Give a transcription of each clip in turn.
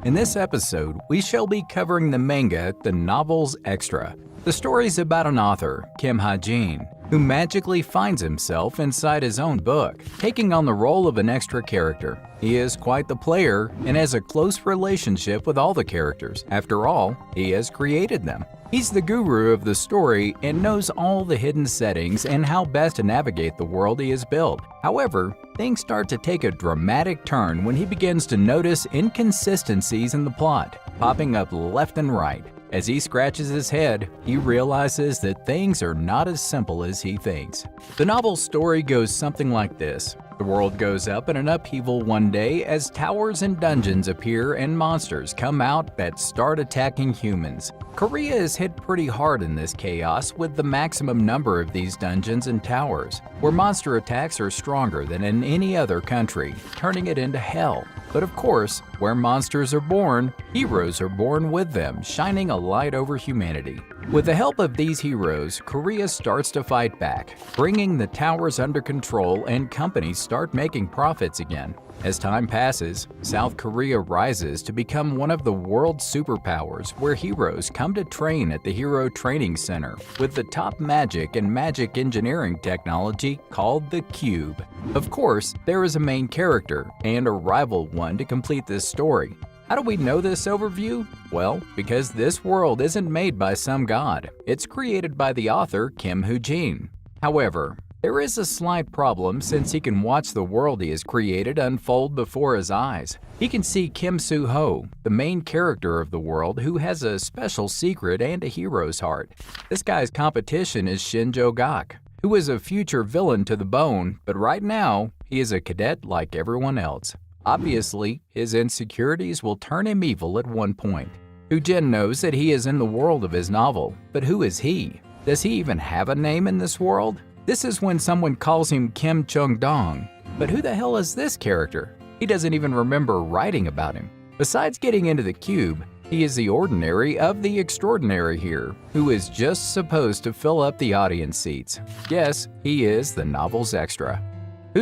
In this episode, we shall be covering the manga The Novel's Extra. The story's about an author, Kim Ha-jin, who magically finds himself inside his own book, taking on the role of an extra character. He is quite the player and has a close relationship with all the characters. After all, he has created them. He's the guru of the story and knows all the hidden settings and how best to navigate the world he has built. However, things start to take a dramatic turn when he begins to notice inconsistencies in the plot, popping up left and right. As he scratches his head, he realizes that things are not as simple as he thinks. The novel's story goes something like this. The world goes up in an upheaval one day as towers and dungeons appear and monsters come out that start attacking humans. Korea is hit pretty hard in this chaos with the maximum number of these dungeons and towers, where monster attacks are stronger than in any other country, turning it into hell. But of course, where monsters are born, heroes are born with them, shining a light over humanity. With the help of these heroes, Korea starts to fight back, bringing the towers under control and companies start making profits again. As time passes, South Korea rises to become one of the world's superpowers where heroes come to train at the Hero Training Center with the top magic and magic engineering technology called the Cube. Of course, there is a main character and a rival one to complete this story. How do we know this overview? Well, because this world isn't made by some god. It's created by the author Kim Ha-jin. However, there is a slight problem since he can watch the world he has created unfold before his eyes. He can see Kim Soo-ho, the main character of the world who has a special secret and a hero's heart. This guy's competition is Shin Jo-gak, who is a future villain to the bone, but right now, he is a cadet like everyone else. Obviously, his insecurities will turn him evil at one point. Jin knows that he is in the world of his novel, but who is he? Does he even have a name in this world? This is when someone calls him Kim Chundong. But who the hell is this character? He doesn't even remember writing about him. Besides getting into the cube, he is the ordinary of the extraordinary here, who is just supposed to fill up the audience seats. Yes, he is the novel's extra.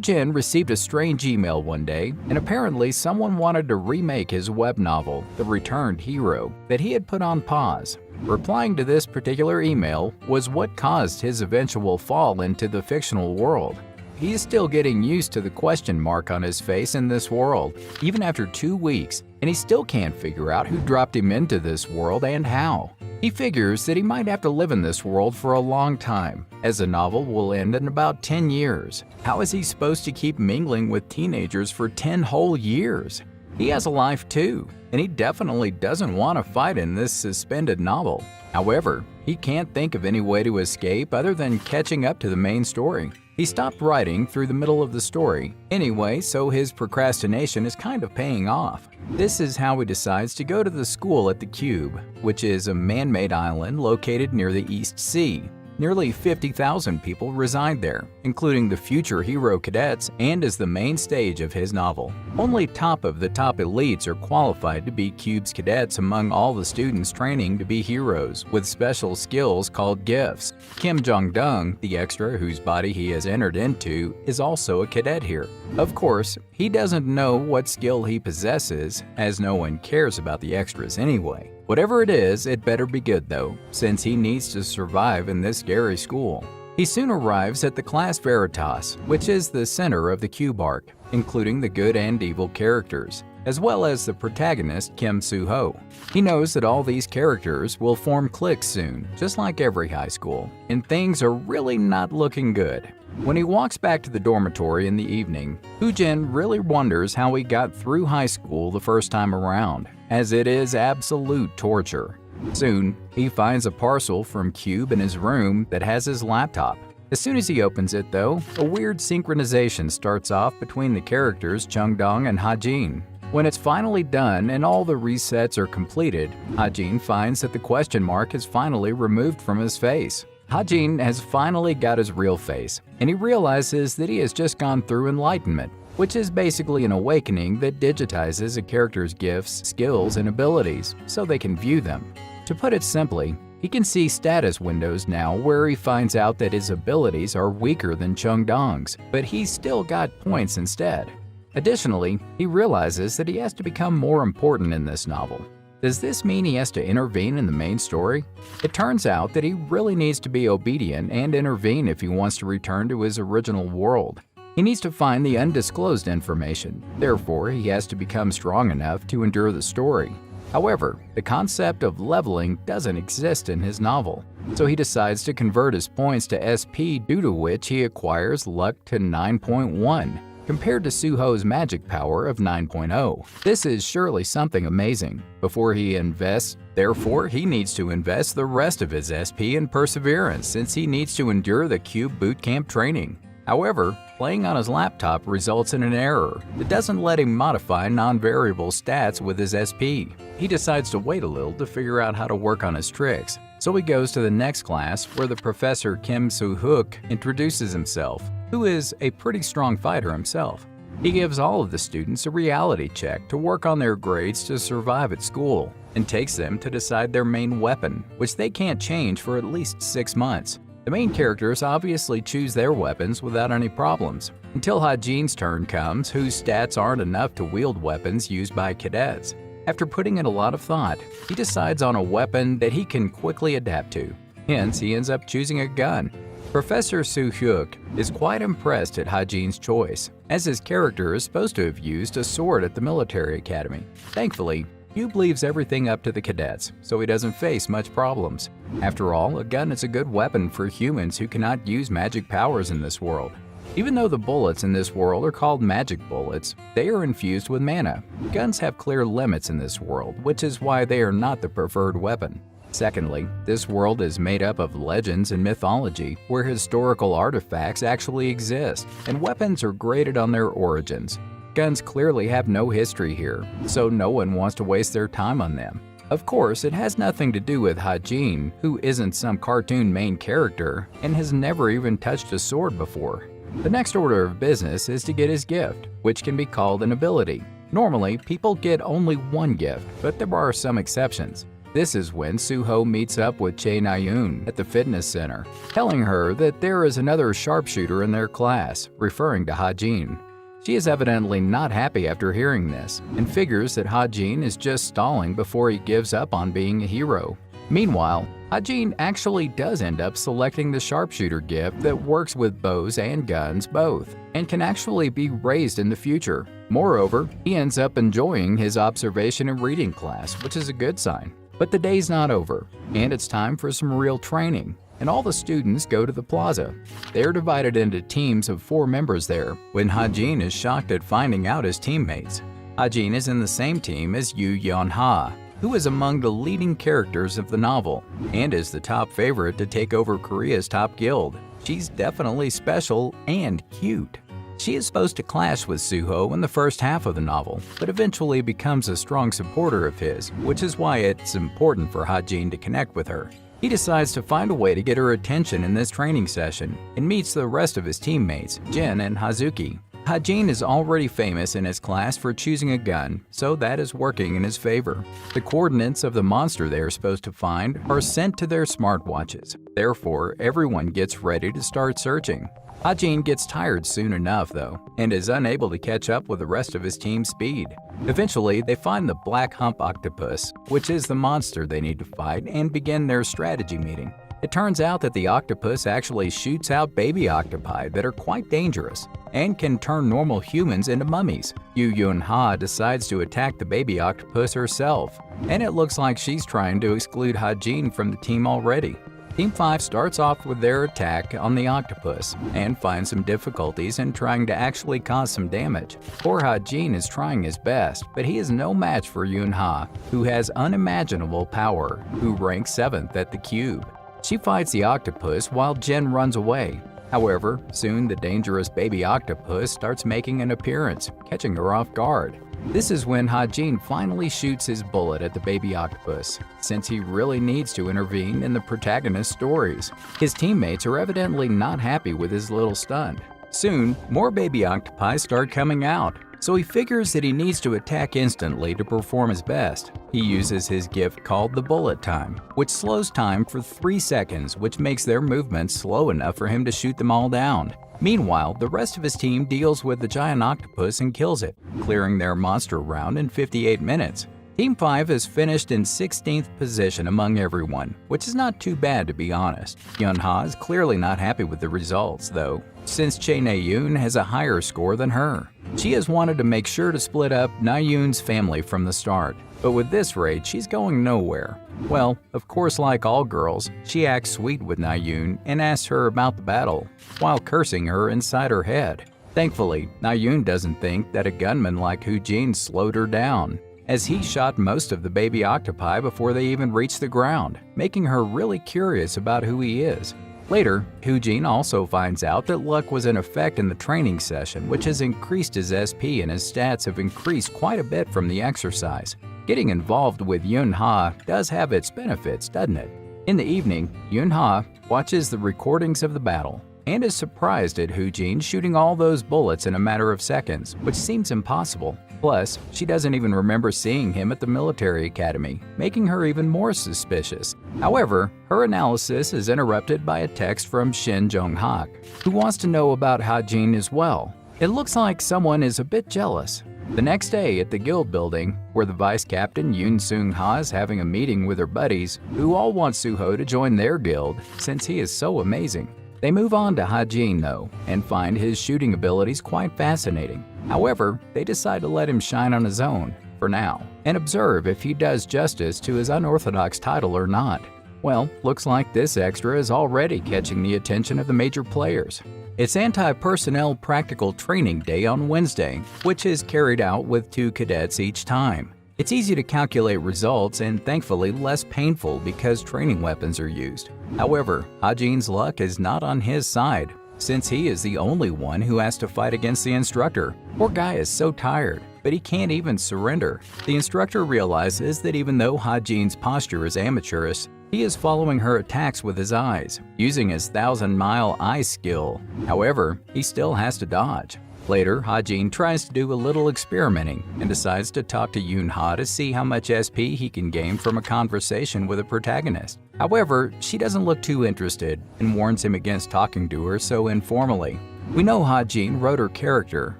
Jin received a strange email one day, and apparently someone wanted to remake his web novel, The Returned Hero, that he had put on pause. Replying to this particular email was what caused his eventual fall into the fictional world. He is still getting used to the question mark on his face in this world, even after 2 weeks, and he still can't figure out who dropped him into this world and how. He figures that he might have to live in this world for a long time, as the novel will end in about 10 years. How is he supposed to keep mingling with teenagers for 10 whole years? He has a life too, and he definitely doesn't want to fight in this suspended novel. However, he can't think of any way to escape other than catching up to the main story. He stopped writing through the middle of the story anyway, so his procrastination is kind of paying off. This is how he decides to go to the school at the Cube, which is a man-made island located near the East Sea. Nearly 50,000 people reside there, including the future hero cadets, and is the main stage of his novel. Only top of the top elites are qualified to be Cube's cadets among all the students training to be heroes, with special skills called gifts. Kim Jong-dong, the extra whose body he has entered into, is also a cadet here. Of course, he doesn't know what skill he possesses, as no one cares about the extras anyway. Whatever it is, it better be good though, since he needs to survive in this scary school. He soon arrives at the Class Veritas, which is the center of the Cube arc, including the good and evil characters, as well as the protagonist Kim Soo-ho. He knows that all these characters will form cliques soon, just like every high school, and things are really not looking good. When he walks back to the dormitory in the evening, Jin really wonders how he got through high school the first time around, as it is absolute torture. Soon, he finds a parcel from Cube in his room that has his laptop. As soon as he opens it though, a weird synchronization starts off between the characters Chungdong and Ha-jin. When it's finally done and all the resets are completed, Ha-jin finds that the question mark is finally removed from his face. Ha-jin has finally got his real face, and he realizes that he has just gone through enlightenment, which is basically an awakening that digitizes a character's gifts, skills, and abilities so they can view them. To put it simply, he can see status windows now where he finds out that his abilities are weaker than Chungdong's, but he's still got points instead. Additionally, he realizes that he has to become more important in this novel. Does this mean he has to intervene in the main story? It turns out that he really needs to be obedient and intervene if he wants to return to his original world. He needs to find the undisclosed information, therefore he has to become strong enough to endure the story. However, the concept of leveling doesn't exist in his novel, so he decides to convert his points to SP, due to which he acquires luck to 9.1, compared to Suho's magic power of 9.0. This is surely something amazing. Before he invests, therefore he needs to invest the rest of his SP in perseverance since he needs to endure the cube bootcamp training. However, playing on his laptop results in an error that doesn't let him modify non-variable stats with his SP. He decides to wait a little to figure out how to work on his tricks, so he goes to the next class where the professor Kim Soo-hook introduces himself, who is a pretty strong fighter himself. He gives all of the students a reality check to work on their grades to survive at school, and takes them to decide their main weapon, which they can't change for at least 6 months. The main characters obviously choose their weapons without any problems, until Ha-jin's turn comes, whose stats aren't enough to wield weapons used by cadets. After putting in a lot of thought, he decides on a weapon that he can quickly adapt to. Hence, he ends up choosing a gun. Professor Soo-hyuk is quite impressed at Ha-jin's choice, as his character is supposed to have used a sword at the military academy. Thankfully, Cube leaves everything up to the cadets, so he doesn't face much problems. After all, a gun is a good weapon for humans who cannot use magic powers in this world. Even though the bullets in this world are called magic bullets, they are infused with mana. Guns have clear limits in this world, which is why they are not the preferred weapon. Secondly, this world is made up of legends and mythology, where historical artifacts actually exist, and weapons are graded on their origins. Guns clearly have no history here, so no one wants to waste their time on them. Of course, it has nothing to do with Ha-jin, who isn't some cartoon main character and has never even touched a sword before. The next order of business is to get his gift, which can be called an ability. Normally, people get only one gift, but there are some exceptions. This is when Suho meets up with Chae Na-yoon at the fitness center, telling her that there is another sharpshooter in their class, referring to Ha-jin. She is evidently not happy after hearing this, and figures that Ha-jin is just stalling before he gives up on being a hero. Meanwhile, Ha-jin actually does end up selecting the sharpshooter gift that works with bows and guns both, and can actually be raised in the future. Moreover, he ends up enjoying his observation and reading class, which is a good sign. But the day's not over, and it's time for some real training, and all the students go to the plaza. They are divided into teams of 4 members there, when Ha-jin is shocked at finding out his teammates. Ha-jin is in the same team as Yoo Yeon-ha, who is among the leading characters of the novel, and is the top favorite to take over Korea's top guild. She's definitely special and cute. She is supposed to clash with Suho in the first half of the novel, but eventually becomes a strong supporter of his, which is why it's important for Ha-jin to connect with her. He decides to find a way to get her attention in this training session, and meets the rest of his teammates, Jin and Hazuki. Ha-jin is already famous in his class for choosing a gun, so that is working in his favor. The coordinates of the monster they are supposed to find are sent to their smartwatches. Therefore, everyone gets ready to start searching. Ha-jin gets tired soon enough, though, and is unable to catch up with the rest of his team's speed. Eventually, they find the Black Hump Octopus, which is the monster they need to fight, and begin their strategy meeting. It turns out that the octopus actually shoots out baby octopi that are quite dangerous, and can turn normal humans into mummies. Yoo Yeon-ha decides to attack the baby octopus herself, and it looks like she's trying to exclude Ha-jin from the team already. Team 5 starts off with their attack on the octopus, and finds some difficulties in trying to actually cause some damage. Poor Ha-jin is trying his best, but he is no match for Yoon-ha, who has unimaginable power, who ranks 7th at the cube. She fights the octopus while Jin runs away. However, soon the dangerous baby octopus starts making an appearance, catching her off guard. This is when Ha-jin finally shoots his bullet at the baby octopus, since he really needs to intervene in the protagonist's stories. His teammates are evidently not happy with his little stunt. Soon, more baby octopi start coming out, so he figures that he needs to attack instantly to perform his best. He uses his gift called the bullet time, which slows time for 3 seconds, which makes their movements slow enough for him to shoot them all down. Meanwhile, the rest of his team deals with the giant octopus and kills it, clearing their monster round in 58 minutes. Team 5 is finished in 16th position among everyone, which is not too bad to be honest. Yun-ha is clearly not happy with the results, though, since Chae Na-yoon has a higher score than her. She has wanted to make sure to split up Na-yoon's family from the start, but with this raid, she's going nowhere. Well, of course, like all girls, she acts sweet with Na-yoon and asks her about the battle, while cursing her inside her head. Thankfully, Na-yoon doesn't think that a gunman like Hoo-jin slowed her down, as he shot most of the baby octopi before they even reached the ground, making her really curious about who he is. Later, Hoo-jin also finds out that luck was in effect in the training session, which has increased his SP and his stats have increased quite a bit from the exercise. Getting involved with Yun-ha does have its benefits, doesn't it? In the evening, Yun-ha watches the recordings of the battle and is surprised at Hoo-jin shooting all those bullets in a matter of seconds, which seems impossible. Plus, she doesn't even remember seeing him at the military academy, making her even more suspicious. However, her analysis is interrupted by a text from Shin Jong-hak, who wants to know about Ha-jin as well. It looks like someone is a bit jealous. The next day at the guild building, where the vice captain Yoon Seung-ha is having a meeting with her buddies, who all want Suho to join their guild since he is so amazing. They move on to Ha-jin though, and find his shooting abilities quite fascinating. However, they decide to let him shine on his own, for now, and observe if he does justice to his unorthodox title or not. Well, looks like this extra is already catching the attention of the major players. It's anti-personnel practical training day on Wednesday, which is carried out with 2 cadets each time. It's easy to calculate results and thankfully less painful because training weapons are used. However, Ha-jin's luck is not on his side, since he is the only one who has to fight against the instructor. Poor guy is so tired, but he can't even surrender. The instructor realizes that even though Ha-jin's posture is amateurish, he is following her attacks with his eyes, using his 1,000-mile eye skill. However, he still has to dodge. Later, Ha-jin tries to do a little experimenting and decides to talk to Yun-ha to see how much SP he can gain from a conversation with a protagonist. However, she doesn't look too interested and warns him against talking to her so informally. We know Ha-jin wrote her character,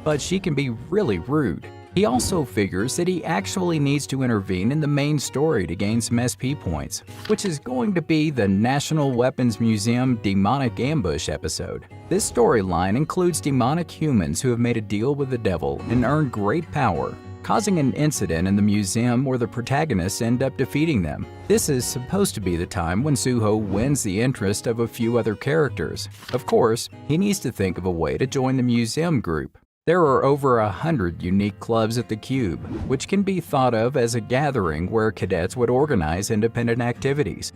but she can be really rude. He also figures that he actually needs to intervene in the main story to gain some SP points, which is going to be the National Weapons Museum Demonic Ambush episode. This storyline includes demonic humans who have made a deal with the devil and earned great power, causing an incident in the museum where the protagonists end up defeating them. This is supposed to be the time when Suho wins the interest of a few other characters. Of course, he needs to think of a way to join the museum group. There are over 100 unique clubs at the Cube, which can be thought of as a gathering where cadets would organize independent activities.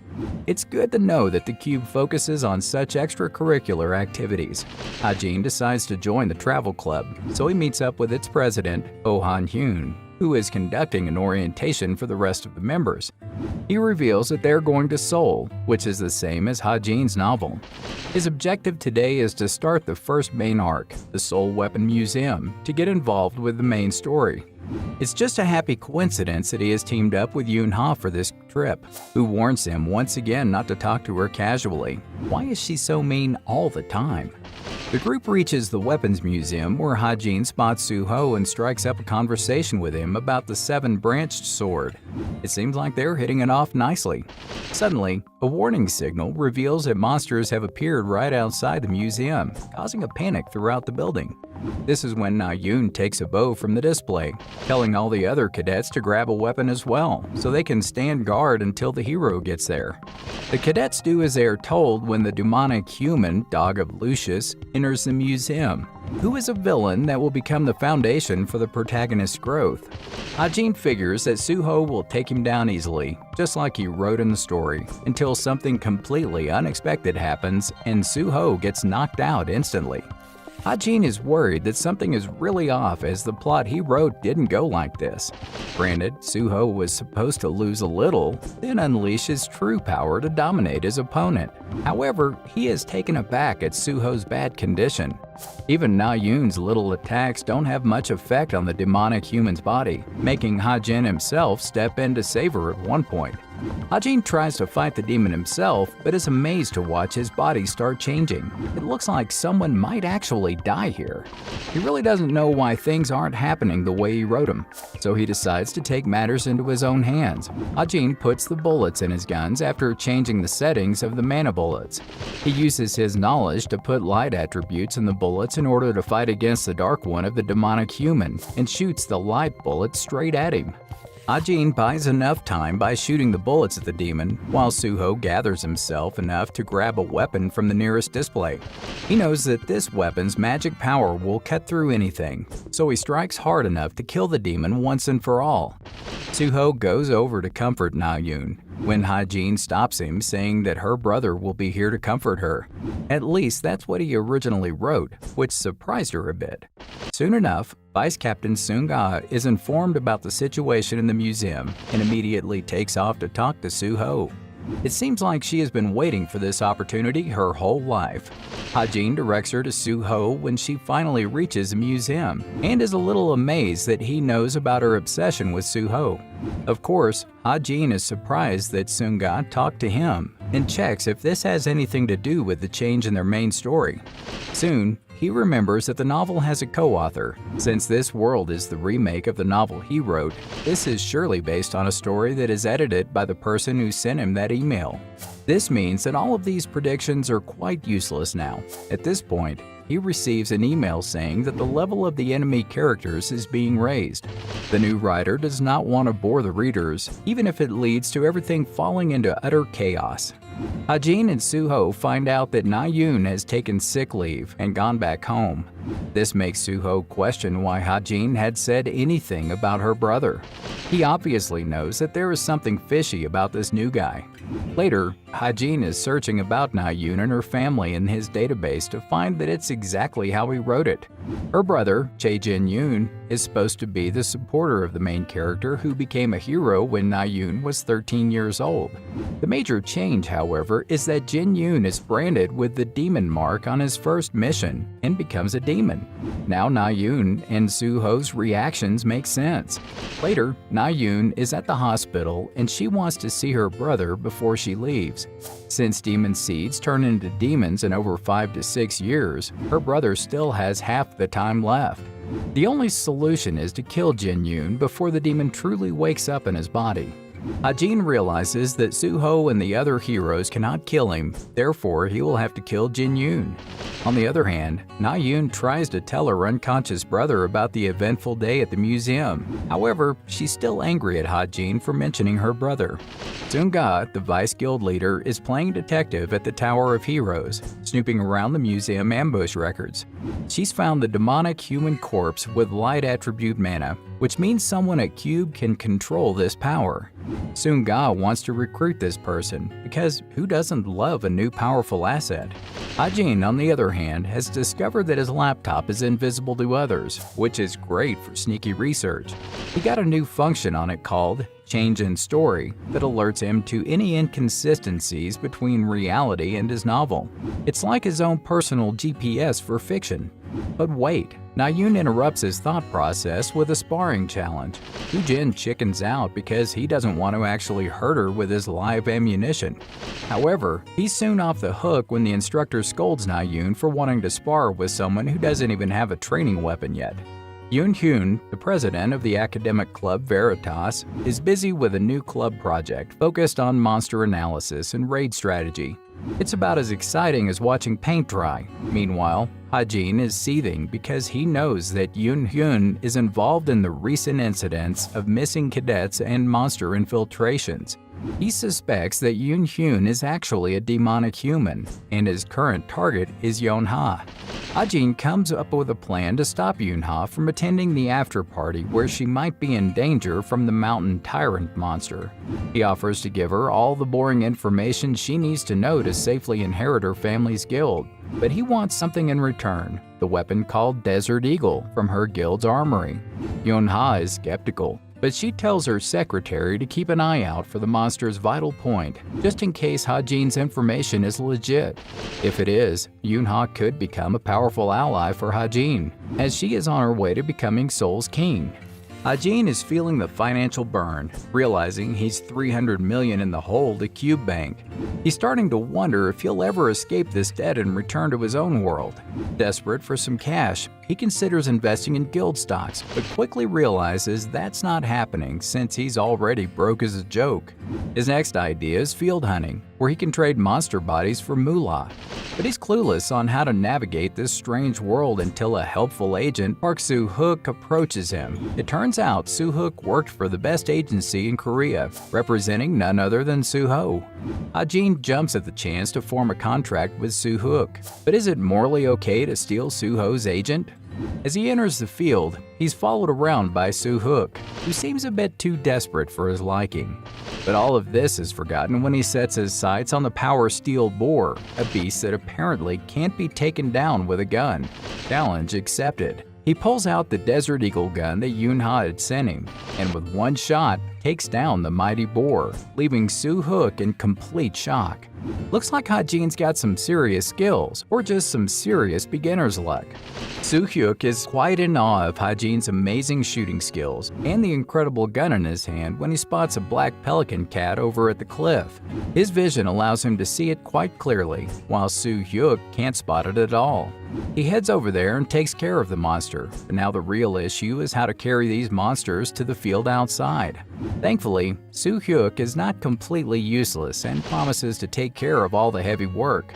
It's good to know that the Cube focuses on such extracurricular activities. Ha-jin decides to join the travel club, so he meets up with its president, Oh Han-hyun, who is conducting an orientation for the rest of the members. He reveals that they're going to Seoul, which is the same as Ha-jin's novel. His objective today is to start the first main arc, the Seoul Weapon Museum, to get involved with the main story. It's just a happy coincidence that he has teamed up with Yun-ha for this trip, who warns him once again not to talk to her casually. Why is she so mean all the time? The group reaches the Weapons Museum where Ha-jin spots Suho and strikes up a conversation with him about the 7-branched sword. It seems like they're hitting it off nicely. Suddenly, a warning signal reveals that monsters have appeared right outside the museum, causing a panic throughout the building. This is when Na-yoon takes a bow from the display, telling all the other cadets to grab a weapon as well, so they can stand guard until the hero gets there. The cadets do as they are told when the demonic human, Dog of Lucius, enters the museum, who is a villain that will become the foundation for the protagonist's growth. Ha-jin figures that Suho will take him down easily, just like he wrote in the story, until something completely unexpected happens and Suho gets knocked out instantly. Ha-jin is worried that something is really off as the plot he wrote didn't go like this. Granted, Soo-ho was supposed to lose a little, then unleash his true power to dominate his opponent. However, he is taken aback at Soo-ho's bad condition. Even Na-yoon's little attacks don't have much effect on the demonic human's body, making Ha-jin himself step in to save her at one point. Ha-jin tries to fight the demon himself, but is amazed to watch his body start changing. It looks like someone might actually die here. He really doesn't know why things aren't happening the way he wrote them, so he decides to take matters into his own hands. Ha-jin puts the bullets in his guns after changing the settings of the mana bullets. He uses his knowledge to put light attributes in the bullets in order to fight against the dark one of the demonic human, and shoots the light bullet straight at him. Ha-jin buys enough time by shooting the bullets at the demon, while Soo-ho gathers himself enough to grab a weapon from the nearest display. He knows that this weapon's magic power will cut through anything, so he strikes hard enough to kill the demon once and for all. Soo-ho goes over to comfort Na-yoon, when Ha-jin stops him, saying that her brother will be here to comfort her. At least that's what he originally wrote, which surprised her a bit. Soon enough, Vice Captain Seung-ga is informed about the situation in the museum and immediately takes off to talk to Soo-ho. It seems like she has been waiting for this opportunity her whole life. Ha-jin directs her to Soo-ho when she finally reaches the museum, and is a little amazed that he knows about her obsession with Soo-ho. Of course, Ha-jin is surprised that Seung-ga talked to him, and checks if this has anything to do with the change in their main story. Soon, he remembers that the novel has a co-author. Since this world is the remake of the novel he wrote, this is surely based on a story that is edited by the person who sent him that email. This means that all of these predictions are quite useless now. At this point, he receives an email saying that the level of the enemy characters is being raised. The new writer does not want to bore the readers, even if it leads to everything falling into utter chaos. Ha-jin and Soo-ho find out that Na-yoon has taken sick leave and gone back home. This makes Soo-ho question why Ha-jin had said anything about her brother. He obviously knows that there is something fishy about this new guy. Later, Ha-jin is searching about Na-yoon and her family in his database to find that it's exactly how he wrote it. Her brother, Chae-jin-yoon, is supposed to be the supporter of the main character who became a hero when Na-yoon was 13 years old. The major change, however, is that Jin-yoon is branded with the demon mark on his first mission and becomes a demon. Now Na-yoon and Soo-ho's reactions make sense. Later, Na-yoon is at the hospital and she wants to see her brother before she leaves. Since demon seeds turn into demons in over 5 to 6 years, her brother still has half the time left. The only solution is to kill Jin-yoon before the demon truly wakes up in his body. Ha-jin realizes that Soo-ho and the other heroes cannot kill him, therefore he will have to kill Jin-yoon. On the other hand, Na-yoon tries to tell her unconscious brother about the eventful day at the museum. However, she's still angry at Ha-jin for mentioning her brother. Seung-ga, the vice guild leader, is playing detective at the Tower of Heroes, snooping around the museum ambush records. She's found the demonic human corpse with light attribute mana, which means someone at Cube can control this power. Seung-ga wants to recruit this person, because who doesn't love a new powerful asset? Ha-jin, on the other hand, has discovered that his laptop is invisible to others, which is great for sneaky research. He got a new function on it called Change in Story that alerts him to any inconsistencies between reality and his novel. It's like his own personal GPS for fiction. But wait, Na-yoon interrupts his thought process with a sparring challenge. Hu-jin chickens out because he doesn't want to actually hurt her with his live ammunition. However, he's soon off the hook when the instructor scolds Na-yoon for wanting to spar with someone who doesn't even have a training weapon yet. Yoon-hyun, the president of the academic club Veritas, is busy with a new club project focused on monster analysis and raid strategy. It's about as exciting as watching paint dry. Meanwhile, Ha-jin is seething because he knows that Yoon-hyun is involved in the recent incidents of missing cadets and monster infiltrations. He suspects that Yoon-hyun is actually a demonic human, and his current target is Yeon-ha. Ha-jin comes up with a plan to stop Yoon-ha from attending the after-party where she might be in danger from the mountain tyrant monster. He offers to give her all the boring information she needs to know to safely inherit her family's guild. but he wants something in return, the weapon called Desert Eagle from her guild's armory. Yoon-ha is skeptical, but she tells her secretary to keep an eye out for the monster's vital point, just in case Ha-jin's information is legit. If it is, Yoon-ha could become a powerful ally for Ha-jin, as she is on her way to becoming Seoul's king. Ha-jin is feeling the financial burn, realizing he's 300 million in the hole to Cube Bank. He's starting to wonder if he'll ever escape this debt and return to his own world. Desperate for some cash, he considers investing in guild stocks, but quickly realizes that's not happening since he's already broke as a joke. His next idea is field hunting, where he can trade monster bodies for moolah. But he's clueless on how to navigate this strange world until a helpful agent, Park Soo-hook, approaches him. It turns out Soo-hook worked for the best agency in Korea, representing none other than Soo-ho. Ha-jin jumps at the chance to form a contract with Soo-hook, but is it morally okay to steal Soo-ho's agent? As he enters the field, he's followed around by Soo-hook, who seems a bit too desperate for his liking. But all of this is forgotten when he sets his sights on the power steel boar, a beast that apparently can't be taken down with a gun. Challenge accepted. He pulls out the Desert Eagle gun that Yoon-ha had sent him, and with one shot, takes down the mighty boar, leaving Soo-hook in complete shock. Looks like Ha-jin's got some serious skills, or just some serious beginner's luck. Soo-hook is quite in awe of Ha-jin's amazing shooting skills and the incredible gun in his hand when he spots a black pelican cat over at the cliff. His vision allows him to see it quite clearly, while Soo-hook can't spot it at all. He heads over there and takes care of the monster, but now the real issue is how to carry these monsters to the field outside. Thankfully, Soo-hook is not completely useless and promises to take care of all the heavy work.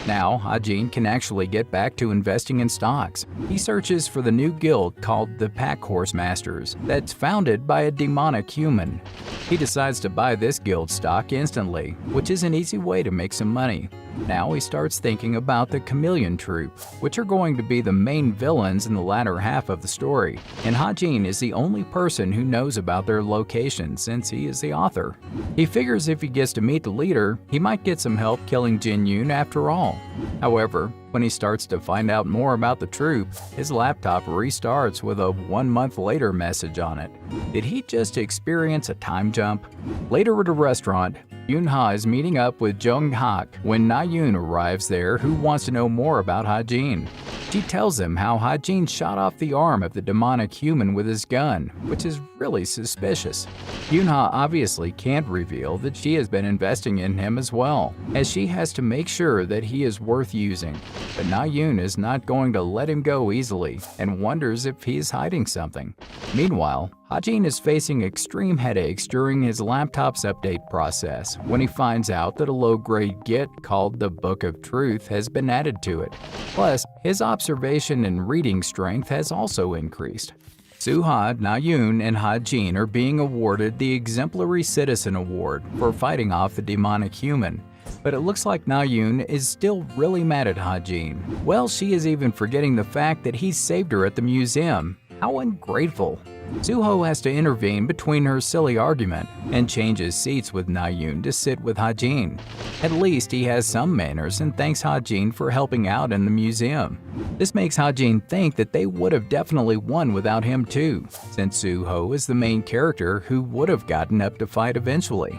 Now, Ha-jin can actually get back to investing in stocks. He searches for the new guild called the Pack Horse Masters that's founded by a demonic human. He decides to buy this guild stock instantly, which is an easy way to make some money. Now he starts thinking about the Chameleon Troupe, which are going to be the main villains in the latter half of the story, and Ha-jin is the only person who knows about their location since he is the author. He figures if he gets to meet the leader, he might get some help killing Jin-yoon after all. However, when he starts to find out more about the troupe, his laptop restarts with a 1 month later message on it. Did he just experience a time jump? Later at a restaurant, Yoon-ha is meeting up with Jung-hak when Na-yoon arrives there, who wants to know more about Ha-jin. She tells him how Ha-jin shot off the arm of the demonic human with his gun, which is really suspicious. Yoon-ha obviously can't reveal that she has been investing in him as well, as she has to make sure that he is worth using. But Na-yoon is not going to let him go easily and wonders if he is hiding something. Meanwhile, Ha-jin is facing extreme headaches during his laptop's update process when he finds out that a low-grade Git called the Book of Truth has been added to it. Plus, his observation and reading strength has also increased. Soo-ha, Na-yoon, and Ha-jin are being awarded the Exemplary Citizen Award for fighting off the demonic human. But it looks like Na-yoon is still really mad at Ha-jin. Well, she is even forgetting the fact that he saved her at the museum. How ungrateful. Soo-ho has to intervene between her silly argument and changes seats with Na-yoon to sit with Ha-jin. At least he has some manners and thanks Ha-jin for helping out in the museum. This makes Ha-jin think that they would have definitely won without him too, since Soo-ho is the main character who would have gotten up to fight eventually.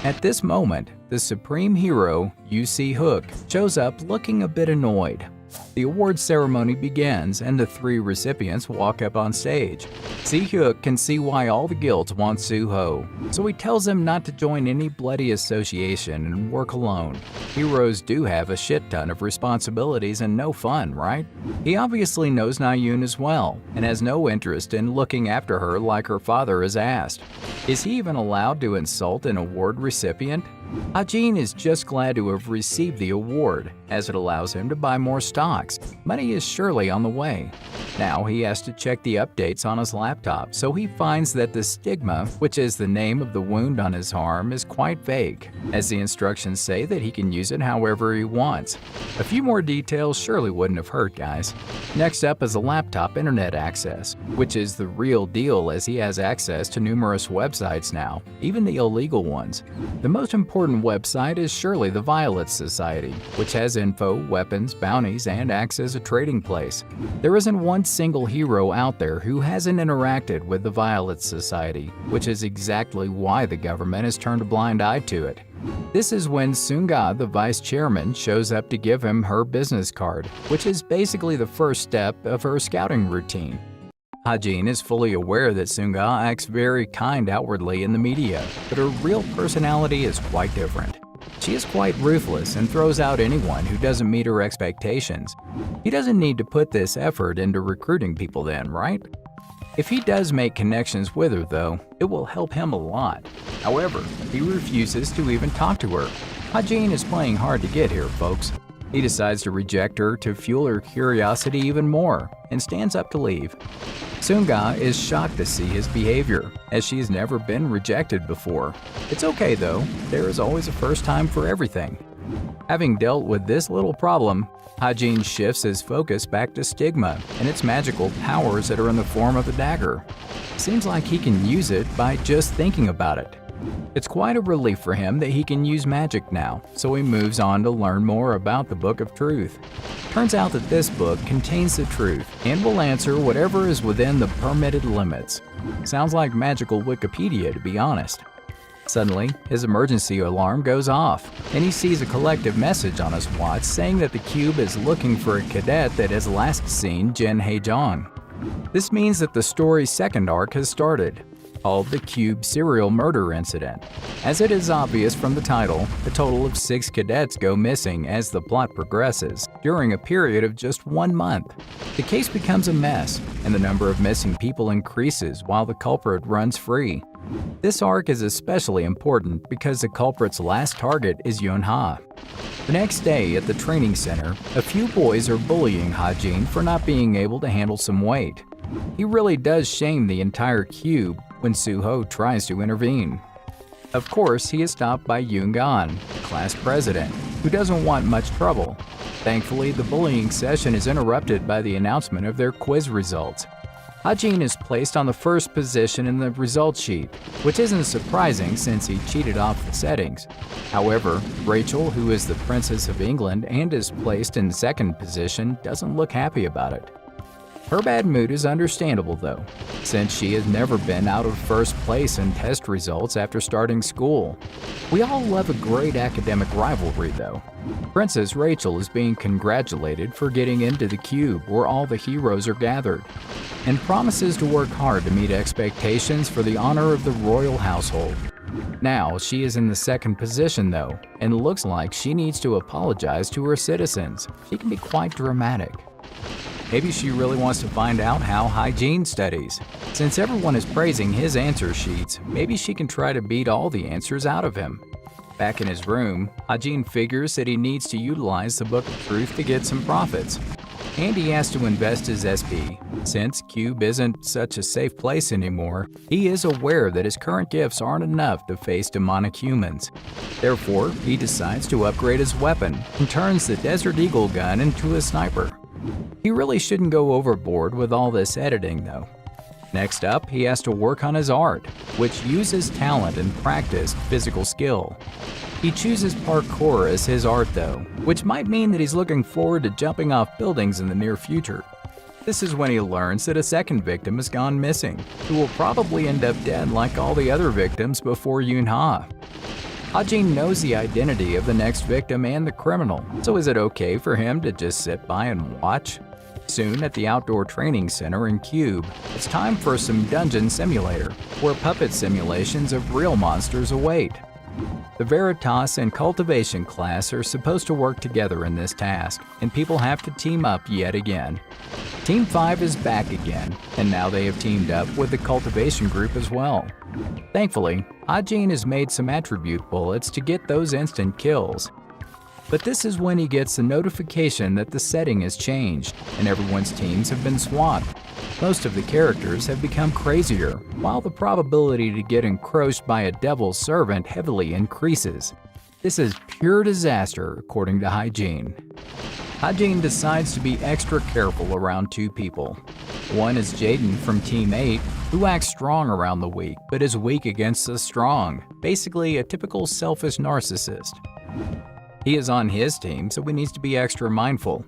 At this moment, the supreme hero, Yu Si-hook, shows up looking a bit annoyed. The awards ceremony begins and the three recipients walk up on stage. Si-hook can see why all the guilds want Soo-ho, so he tells them not to join any bloody association and work alone. Heroes do have a shit ton of responsibilities and no fun, right? He obviously knows Na-yoon as well and has no interest in looking after her like her father has asked. Is he even allowed to insult an award recipient? Ha-jin is just glad to have received the award, as it allows him to buy more stocks. Money is surely on the way. Now he has to check the updates on his laptop, so he finds that the stigma, which is the name of the wound on his arm, is quite vague, as the instructions say that he can use it however he wants. A few more details surely wouldn't have hurt, guys. Next up is a laptop internet access, which is the real deal as he has access to numerous websites now, even the illegal ones. The most important important website is surely the Violet Society, which has info, weapons, bounties, and acts as a trading place. There isn't one single hero out there who hasn't interacted with the Violet Society, which is exactly why the government has turned a blind eye to it. This is when Sunga, the vice chairman, shows up to give him her business card, which is basically the first step of her scouting routine. Hajin is fully aware that Sunga acts very kind outwardly in the media, but her real personality is quite different. She is quite ruthless and throws out anyone who doesn't meet her expectations. He doesn't need to put this effort into recruiting people then, right? If he does make connections with her though, it will help him a lot. However, he refuses to even talk to her. Hajin is playing hard to get here, folks. He decides to reject her to fuel her curiosity even more and stands up to leave. Sunga is shocked to see his behavior, as she has never been rejected before. It's okay though, there is always a first time for everything. Having dealt with this little problem, Hajin shifts his focus back to Stigma and its magical powers that are in the form of a dagger. Seems like he can use it by just thinking about it. It's quite a relief for him that he can use magic now, so he moves on to learn more about the Book of Truth. Turns out that this book contains the truth and will answer whatever is within the permitted limits. Sounds like magical Wikipedia, to be honest. Suddenly, his emergency alarm goes off, and he sees a collective message on his watch saying that the cube is looking for a cadet that has last seen Jin Haejong. This means that the story's second arc has started, called the Cube Serial Murder Incident. As it is obvious from the title, a total of 6 cadets go missing as the plot progresses, during a period of just 1 month. The case becomes a mess, and the number of missing people increases while the culprit runs free. This arc is especially important because the culprit's last target is Yunha. The next day at the training center, a few boys are bullying Hajin for not being able to handle some weight. He really does shame the entire cube when Suho tries to intervene. Of course, he is stopped by Yoongan, the class president, who doesn't want much trouble. Thankfully, the bullying session is interrupted by the announcement of their quiz results. Hajin is placed on the first position in the results sheet, which isn't surprising since he cheated off the settings. However, Rachel, who is the Princess of England and is placed in second position, doesn't look happy about it. Her bad mood is understandable though, since she has never been out of first place in test results after starting school. We all love a great academic rivalry though. Princess Rachel is being congratulated for getting into the cube where all the heroes are gathered, and promises to work hard to meet expectations for the honor of the royal household. Now she is in the second position though, and looks like she needs to apologize to her citizens. She can be quite dramatic. Maybe she really wants to find out how Hajin studies. Since everyone is praising his answer sheets, maybe she can try to beat all the answers out of him. Back in his room, Hajin figures that he needs to utilize the Book of Truth to get some profits. And he has to invest his SP. Since Cube isn't such a safe place anymore, he is aware that his current gifts aren't enough to face demonic humans. Therefore, he decides to upgrade his weapon and turns the Desert Eagle gun into a sniper. He really shouldn't go overboard with all this editing though. Next up, he has to work on his art, which uses talent and practiced physical skill. He chooses parkour as his art though, which might mean that he's looking forward to jumping off buildings in the near future. This is when he learns that a second victim has gone missing, who will probably end up dead like all the other victims before Yunha. Hajin knows the identity of the next victim and the criminal, so is it okay for him to just sit by and watch? Soon at the outdoor training center in Cube, it's time for some dungeon simulator, where puppet simulations of real monsters await. The Veritas and Cultivation class are supposed to work together in this task, and people have to team up yet again. Team 5 is back again, and now they have teamed up with the Cultivation group as well. Thankfully, Hajin has made some attribute bullets to get those instant kills. But this is when he gets the notification that the setting has changed, and everyone's teams have been swapped. Most of the characters have become crazier, while the probability to get encroached by a devil's servant heavily increases. This is pure disaster, according to Hajin. Hajin decides to be extra careful around 2 people. One is Jaden from Team 8, who acts strong around the weak, but is weak against the strong, basically a typical selfish narcissist. He is on his team, so he needs to be extra mindful.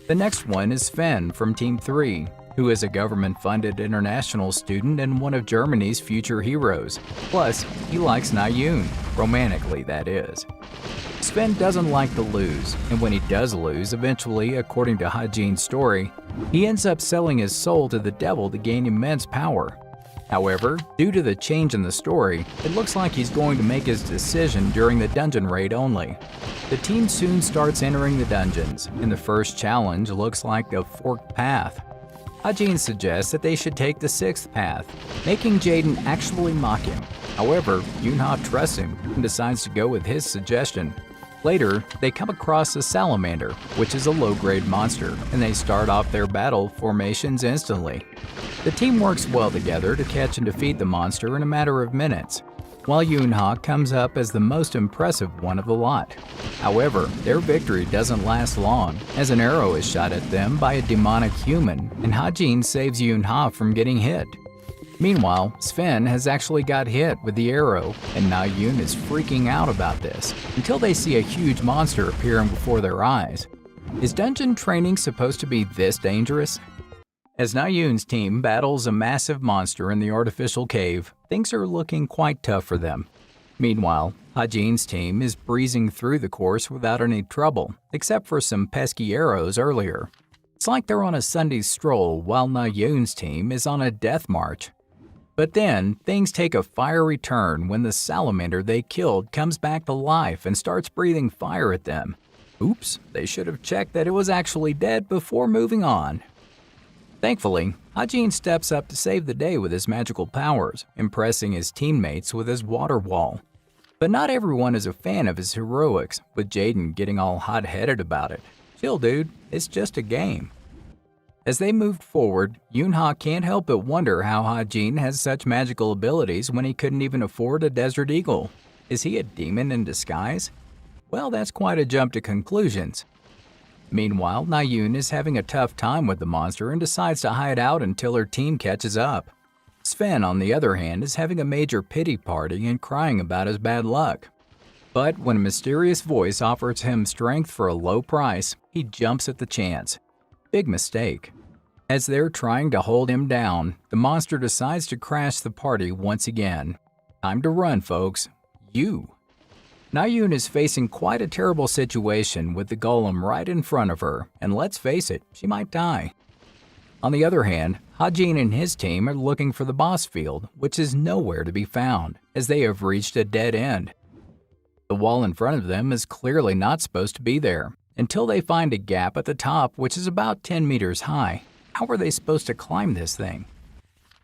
The next one is Sven from Team 3, who is a government-funded international student and one of Germany's future heroes. Plus, he likes Nayoon, romantically that is. Sven doesn't like to lose, and when he does lose, eventually, according to Hajin's story, he ends up selling his soul to the devil to gain immense power. However, due to the change in the story, it looks like he's going to make his decision during the dungeon raid only. The team soon starts entering the dungeons, and the first challenge looks like a forked path. Hajin suggests that they should take the sixth path, making Jaden actually mock him. However, Yoonha trusts him and decides to go with his suggestion. Later, they come across a salamander, which is a low-grade monster, and they start off their battle formations instantly. The team works well together to catch and defeat the monster in a matter of minutes, while Yoonha comes up as the most impressive one of the lot. However, their victory doesn't last long, as an arrow is shot at them by a demonic human, and Hajin saves Yoonha from getting hit. Meanwhile, Sven has actually got hit with the arrow, and Nayoon is freaking out about this, until they see a huge monster appearing before their eyes. Is dungeon training supposed to be this dangerous? As Nayoon's team battles a massive monster in the artificial cave, things are looking quite tough for them. Meanwhile, Hajin's team is breezing through the course without any trouble, except for some pesky arrows earlier. It's like they're on a Sunday stroll while Nayoon's team is on a death march. But then, things take a fiery turn when the salamander they killed comes back to life and starts breathing fire at them. Oops, they should have checked that it was actually dead before moving on. Thankfully, Hajin steps up to save the day with his magical powers, impressing his teammates with his water wall. But not everyone is a fan of his heroics, with Jaden getting all hot-headed about it. Chill, dude, it's just a game. As they moved forward, Yoonha can't help but wonder how Hajin has such magical abilities when he couldn't even afford a desert eagle. Is he a demon in disguise? Well, that's quite a jump to conclusions. Meanwhile, Nayoon is having a tough time with the monster and decides to hide out until her team catches up. Sven, on the other hand, is having a major pity party and crying about his bad luck. But when a mysterious voice offers him strength for a low price, he jumps at the chance. Big mistake. As they're trying to hold him down, the monster decides to crash the party once again. Time to run, folks. Nayoon is facing quite a terrible situation with the golem right in front of her, and let's face it, she might die. On the other hand, Hajin and his team are looking for the boss field, which is nowhere to be found, as they have reached a dead end. The wall in front of them is clearly not supposed to be there, until they find a gap at the top which is about 10 meters high. How are they supposed to climb this thing?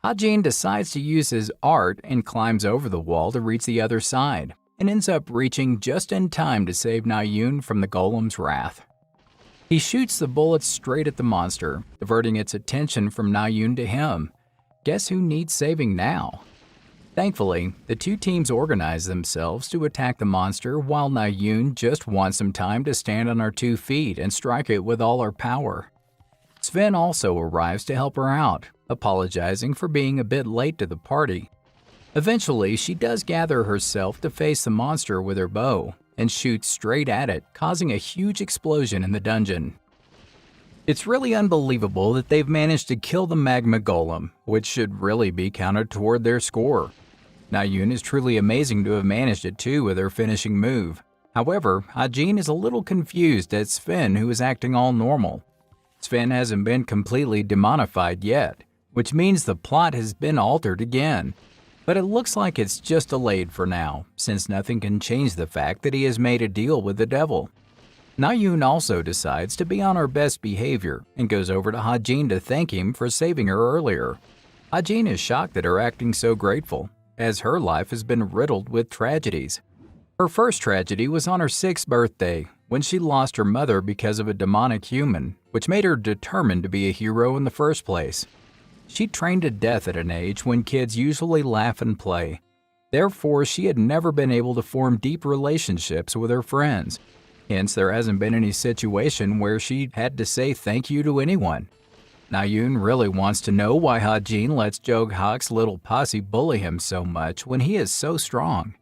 Hajin decides to use his art and climbs over the wall to reach the other side, and ends up reaching just in time to save Nayoon from the golem's wrath. He shoots the bullets straight at the monster, diverting its attention from Nayoon to him. Guess who needs saving now? Thankfully, the two teams organize themselves to attack the monster while Nayoon just wants some time to stand on her 2 feet and strike it with all her power. Sven also arrives to help her out, apologizing for being a bit late to the party. Eventually, she does gather herself to face the monster with her bow and shoots straight at it, causing a huge explosion in the dungeon. It's really unbelievable that they've managed to kill the magma golem, which should really be counted toward their score. Nayoon is truly amazing to have managed it too with her finishing move. However, Hajin is a little confused at Sven, who is acting all normal. Sven hasn't been completely demonified yet, which means the plot has been altered again. But it looks like it's just delayed for now, since nothing can change the fact that he has made a deal with the devil. Nayoon also decides to be on her best behavior and goes over to Hajin to thank him for saving her earlier. Hajin is shocked at her acting so grateful, as her life has been riddled with tragedies. Her first tragedy was on her 6th birthday, when she lost her mother because of a demonic human, which made her determined to be a hero in the first place. She trained to death at an age when kids usually laugh and play. Therefore, she had never been able to form deep relationships with her friends. Hence, there hasn't been any situation where she had to say thank you to anyone. Na-yoon really wants to know why Ha-jin lets Jog-hak's little posse bully him so much when he is so strong.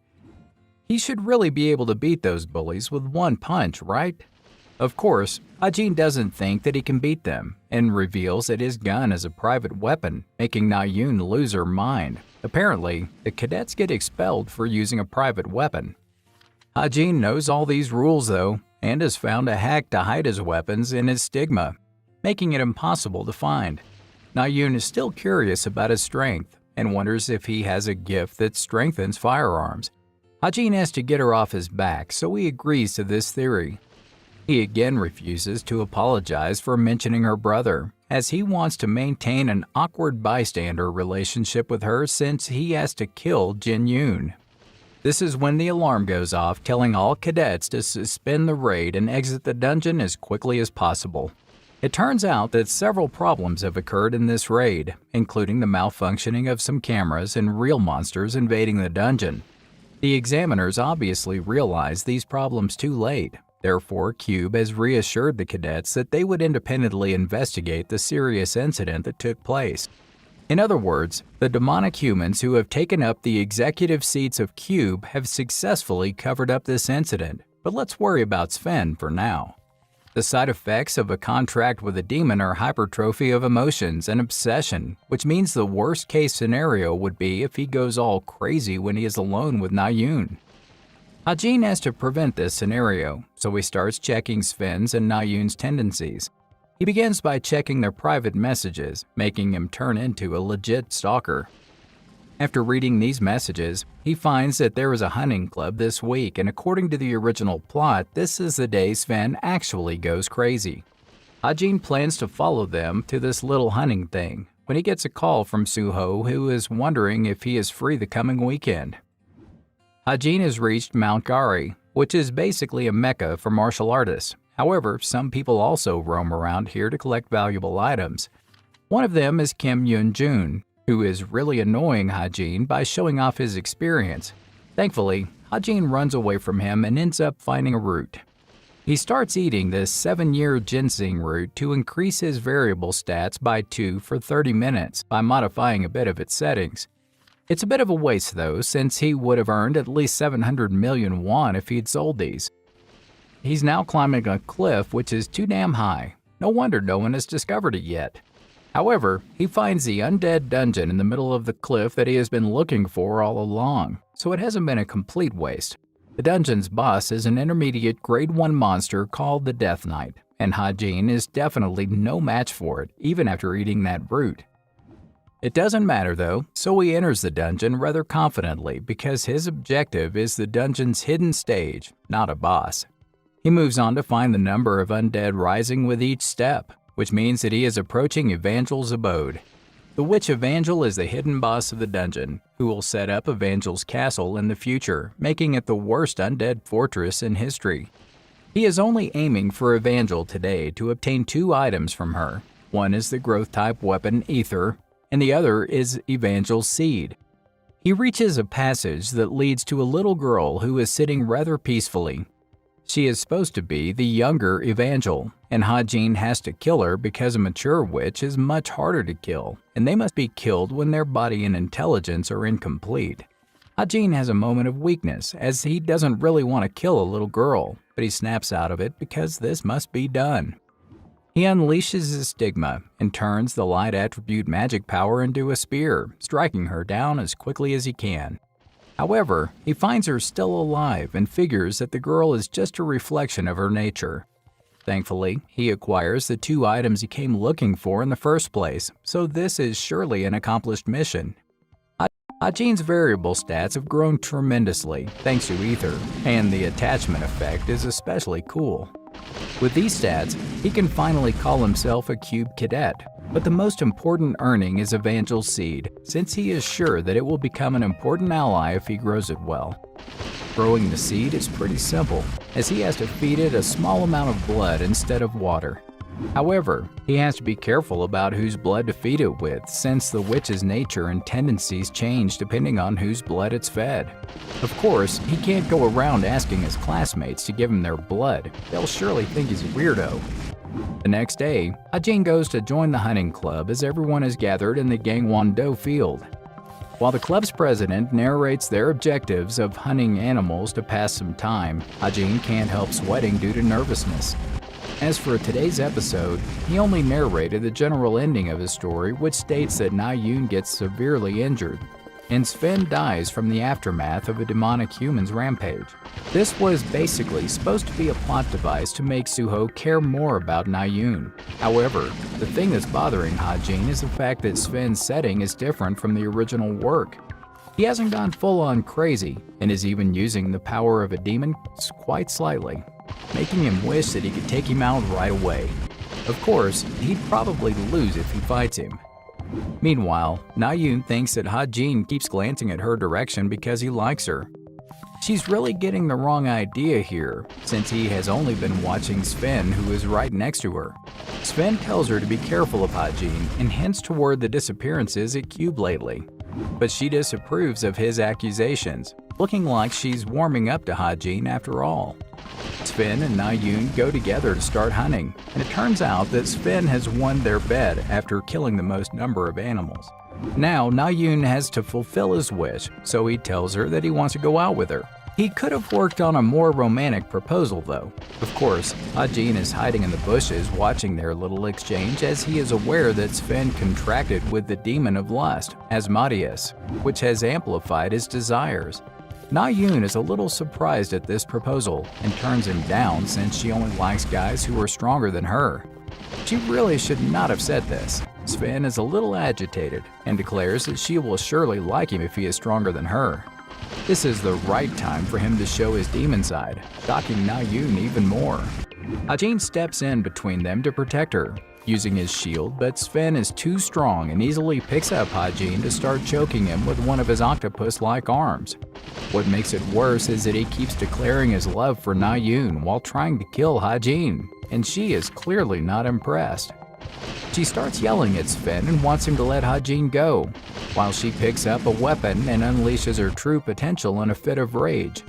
He should really be able to beat those bullies with one punch, right? Of course, Ha-jin doesn't think that he can beat them and reveals that his gun is a private weapon, making Na-yoon lose her mind. Apparently, the cadets get expelled for using a private weapon. Ha-jin knows all these rules though, and has found a hack to hide his weapons in his stigma, making it impossible to find. Na-yoon is still curious about his strength and wonders if he has a gift that strengthens firearms. Ha-jin has to get her off his back, so he agrees to this theory. He again refuses to apologize for mentioning her brother, as he wants to maintain an awkward bystander relationship with her since he has to kill Jin-yoon. This is when the alarm goes off, telling all cadets to suspend the raid and exit the dungeon as quickly as possible. It turns out that several problems have occurred in this raid, including the malfunctioning of some cameras and real monsters invading the dungeon. The examiners obviously realized these problems too late. Therefore, Cube has reassured the cadets that they would independently investigate the serious incident that took place. In other words, the demonic humans who have taken up the executive seats of Cube have successfully covered up this incident, but let's worry about Sven for now. The side effects of a contract with a demon are hypertrophy of emotions and obsession, which means the worst case scenario would be if he goes all crazy when he is alone with Na-yoon. Ha-jin has to prevent this scenario, so he starts checking Sven's and Na-yoon's tendencies. He begins by checking their private messages, making him turn into a legit stalker. After reading these messages, he finds that there is a hunting club this week, and according to the original plot, this is the day Sven actually goes crazy. Ha-jin plans to follow them to this little hunting thing when he gets a call from Suho, who is wondering if he is free the coming weekend. Ha-jin has reached Mount Gari, which is basically a mecca for martial artists. However, some people also roam around here to collect valuable items. One of them is Kim Yoon-jun, who is really annoying Ha-jin by showing off his experience. Thankfully, Ha-jin runs away from him and ends up finding a root. He starts eating this 7-year ginseng root to increase his variable stats by 2 for 30 minutes by modifying a bit of its settings. It's a bit of a waste though, since he would have earned at least 700 million won if he'd sold these. He's now climbing a cliff which is too damn high. No wonder no one has discovered it yet. However, he finds the undead dungeon in the middle of the cliff that he has been looking for all along, so it hasn't been a complete waste. The dungeon's boss is an intermediate grade 1 monster called the Death Knight, and Ha-jin is definitely no match for it, even after eating that root. It doesn't matter though, so he enters the dungeon rather confidently because his objective is the dungeon's hidden stage, not a boss. He moves on to find the number of undead rising with each step, which means that he is approaching Evangel's abode. The Witch Evangel is the hidden boss of the dungeon, who will set up Evangel's castle in the future, making it the worst undead fortress in history. He is only aiming for Evangel today to obtain 2 items from her. One is the growth-type weapon Ether, and the other is Evangel's seed. He reaches a passage that leads to a little girl who is sitting rather peacefully. She is supposed to be the younger Evangel, and Ha-jin has to kill her because a mature witch is much harder to kill, and they must be killed when their body and intelligence are incomplete. Ha-jin has a moment of weakness, as he doesn't really want to kill a little girl, but he snaps out of it because this must be done. He unleashes his stigma and turns the light attribute magic power into a spear, striking her down as quickly as he can. However, he finds her still alive and figures that the girl is just a reflection of her nature. Thankfully, he acquires the 2 items he came looking for in the first place, so this is surely an accomplished mission. Ha-jin's variable stats have grown tremendously thanks to Ether, and the attachment effect is especially cool. With these stats, he can finally call himself a Cube Cadet, but the most important earning is Evangel's seed, since he is sure that it will become an important ally if he grows it well. Growing the seed is pretty simple, as he has to feed it a small amount of blood instead of water. However, he has to be careful about whose blood to feed it with, since the witch's nature and tendencies change depending on whose blood it's fed. Of course, he can't go around asking his classmates to give him their blood. They'll surely think he's a weirdo. The next day, Ha-jin goes to join the hunting club as everyone is gathered in the Gangwon-do field. While the club's president narrates their objectives of hunting animals to pass some time, Ha-jin can't help sweating due to nervousness. As for today's episode, he only narrated the general ending of his story, which states that Na-yoon gets severely injured, and Sven dies from the aftermath of a demonic human's rampage. This was basically supposed to be a plot device to make Suho care more about Na-yoon. However, the thing that's bothering Ha-jin is the fact that Sven's setting is different from the original work. He hasn't gone full-on crazy, and is even using the power of a demon quite slightly, making him wish that he could take him out right away. Of course, he'd probably lose if he fights him. Meanwhile, Na-yoon thinks that Ha-jin keeps glancing at her direction because he likes her. She's really getting the wrong idea here, since he has only been watching Sven, who is right next to her. Sven tells her to be careful of Ha-jin and hints toward the disappearances at Cube lately. But she disapproves of his accusations, looking like she's warming up to Ha-jin after all. Sven and Na-yoon go together to start hunting, and it turns out that Sven has won their bet after killing the most number of animals. Now, Na-yoon has to fulfill his wish, so he tells her that he wants to go out with her. He could have worked on a more romantic proposal though. Of course, Ha-jin is hiding in the bushes watching their little exchange as he is aware that Sven contracted with the demon of lust, Asmodeus, which has amplified his desires. Na-yoon is a little surprised at this proposal and turns him down since she only likes guys who are stronger than her. She really should not have said this. Sven is a little agitated and declares that she will surely like him if he is stronger than her. This is the right time for him to show his demon side, shocking Na-yoon even more. Ha-jin steps in between them to protect her, using his shield, but Sven is too strong and easily picks up Ha-jin to start choking him with one of his octopus-like arms. What makes it worse is that he keeps declaring his love for Na-yoon while trying to kill Ha-jin, and she is clearly not impressed. She starts yelling at Sven and wants him to let Ha-jin go, while she picks up a weapon and unleashes her true potential in a fit of rage.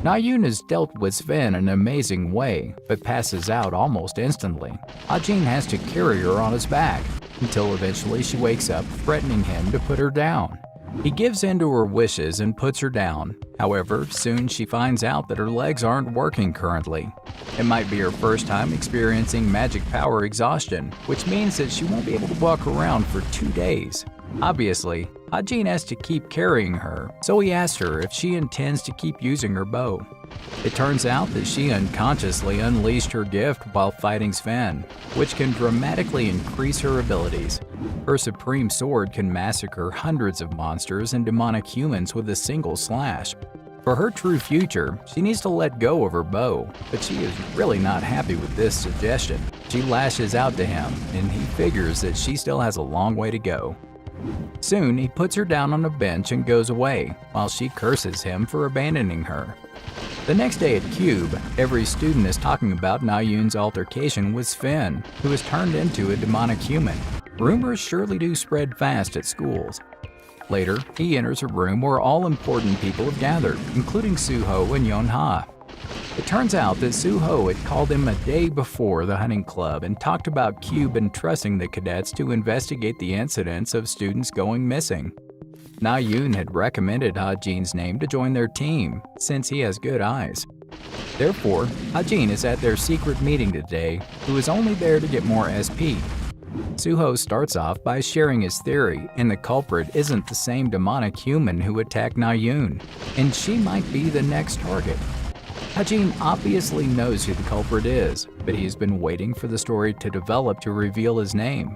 Na-yoon has dealt with Sven in an amazing way, but passes out almost instantly. Ha-jin has to carry her on his back, until eventually she wakes up, threatening him to put her down. He gives in to her wishes and puts her down. However, soon she finds out that her legs aren't working currently. It might be her first time experiencing magic power exhaustion, which means that she won't be able to walk around for 2 days. Obviously, Ha-jin has to keep carrying her, so he asks her if she intends to keep using her bow. It turns out that she unconsciously unleashed her gift while fighting Sven, which can dramatically increase her abilities. Her supreme sword can massacre hundreds of monsters and demonic humans with a single slash. For her true future, she needs to let go of her bow, but she is really not happy with this suggestion. She lashes out to him, and he figures that she still has a long way to go. Soon, he puts her down on a bench and goes away, while she curses him for abandoning her. The next day at Cube, every student is talking about Na-yoon's altercation with Sven, who has turned into a demonic human. Rumors surely do spread fast at schools. Later, he enters a room where all important people have gathered, including Suho and Yeon-ha. It turns out that Suho had called him a day before the hunting club and talked about Cube entrusting the cadets to investigate the incidents of students going missing. Na-yoon had recommended Ha-jin's name to join their team, since he has good eyes. Therefore, Ha-jin is at their secret meeting today, who is only there to get more SP. Suho starts off by sharing his theory, and the culprit isn't the same demonic human who attacked Na-yoon, and she might be the next target. Ha-jin obviously knows who the culprit is, but he's been waiting for the story to develop to reveal his name.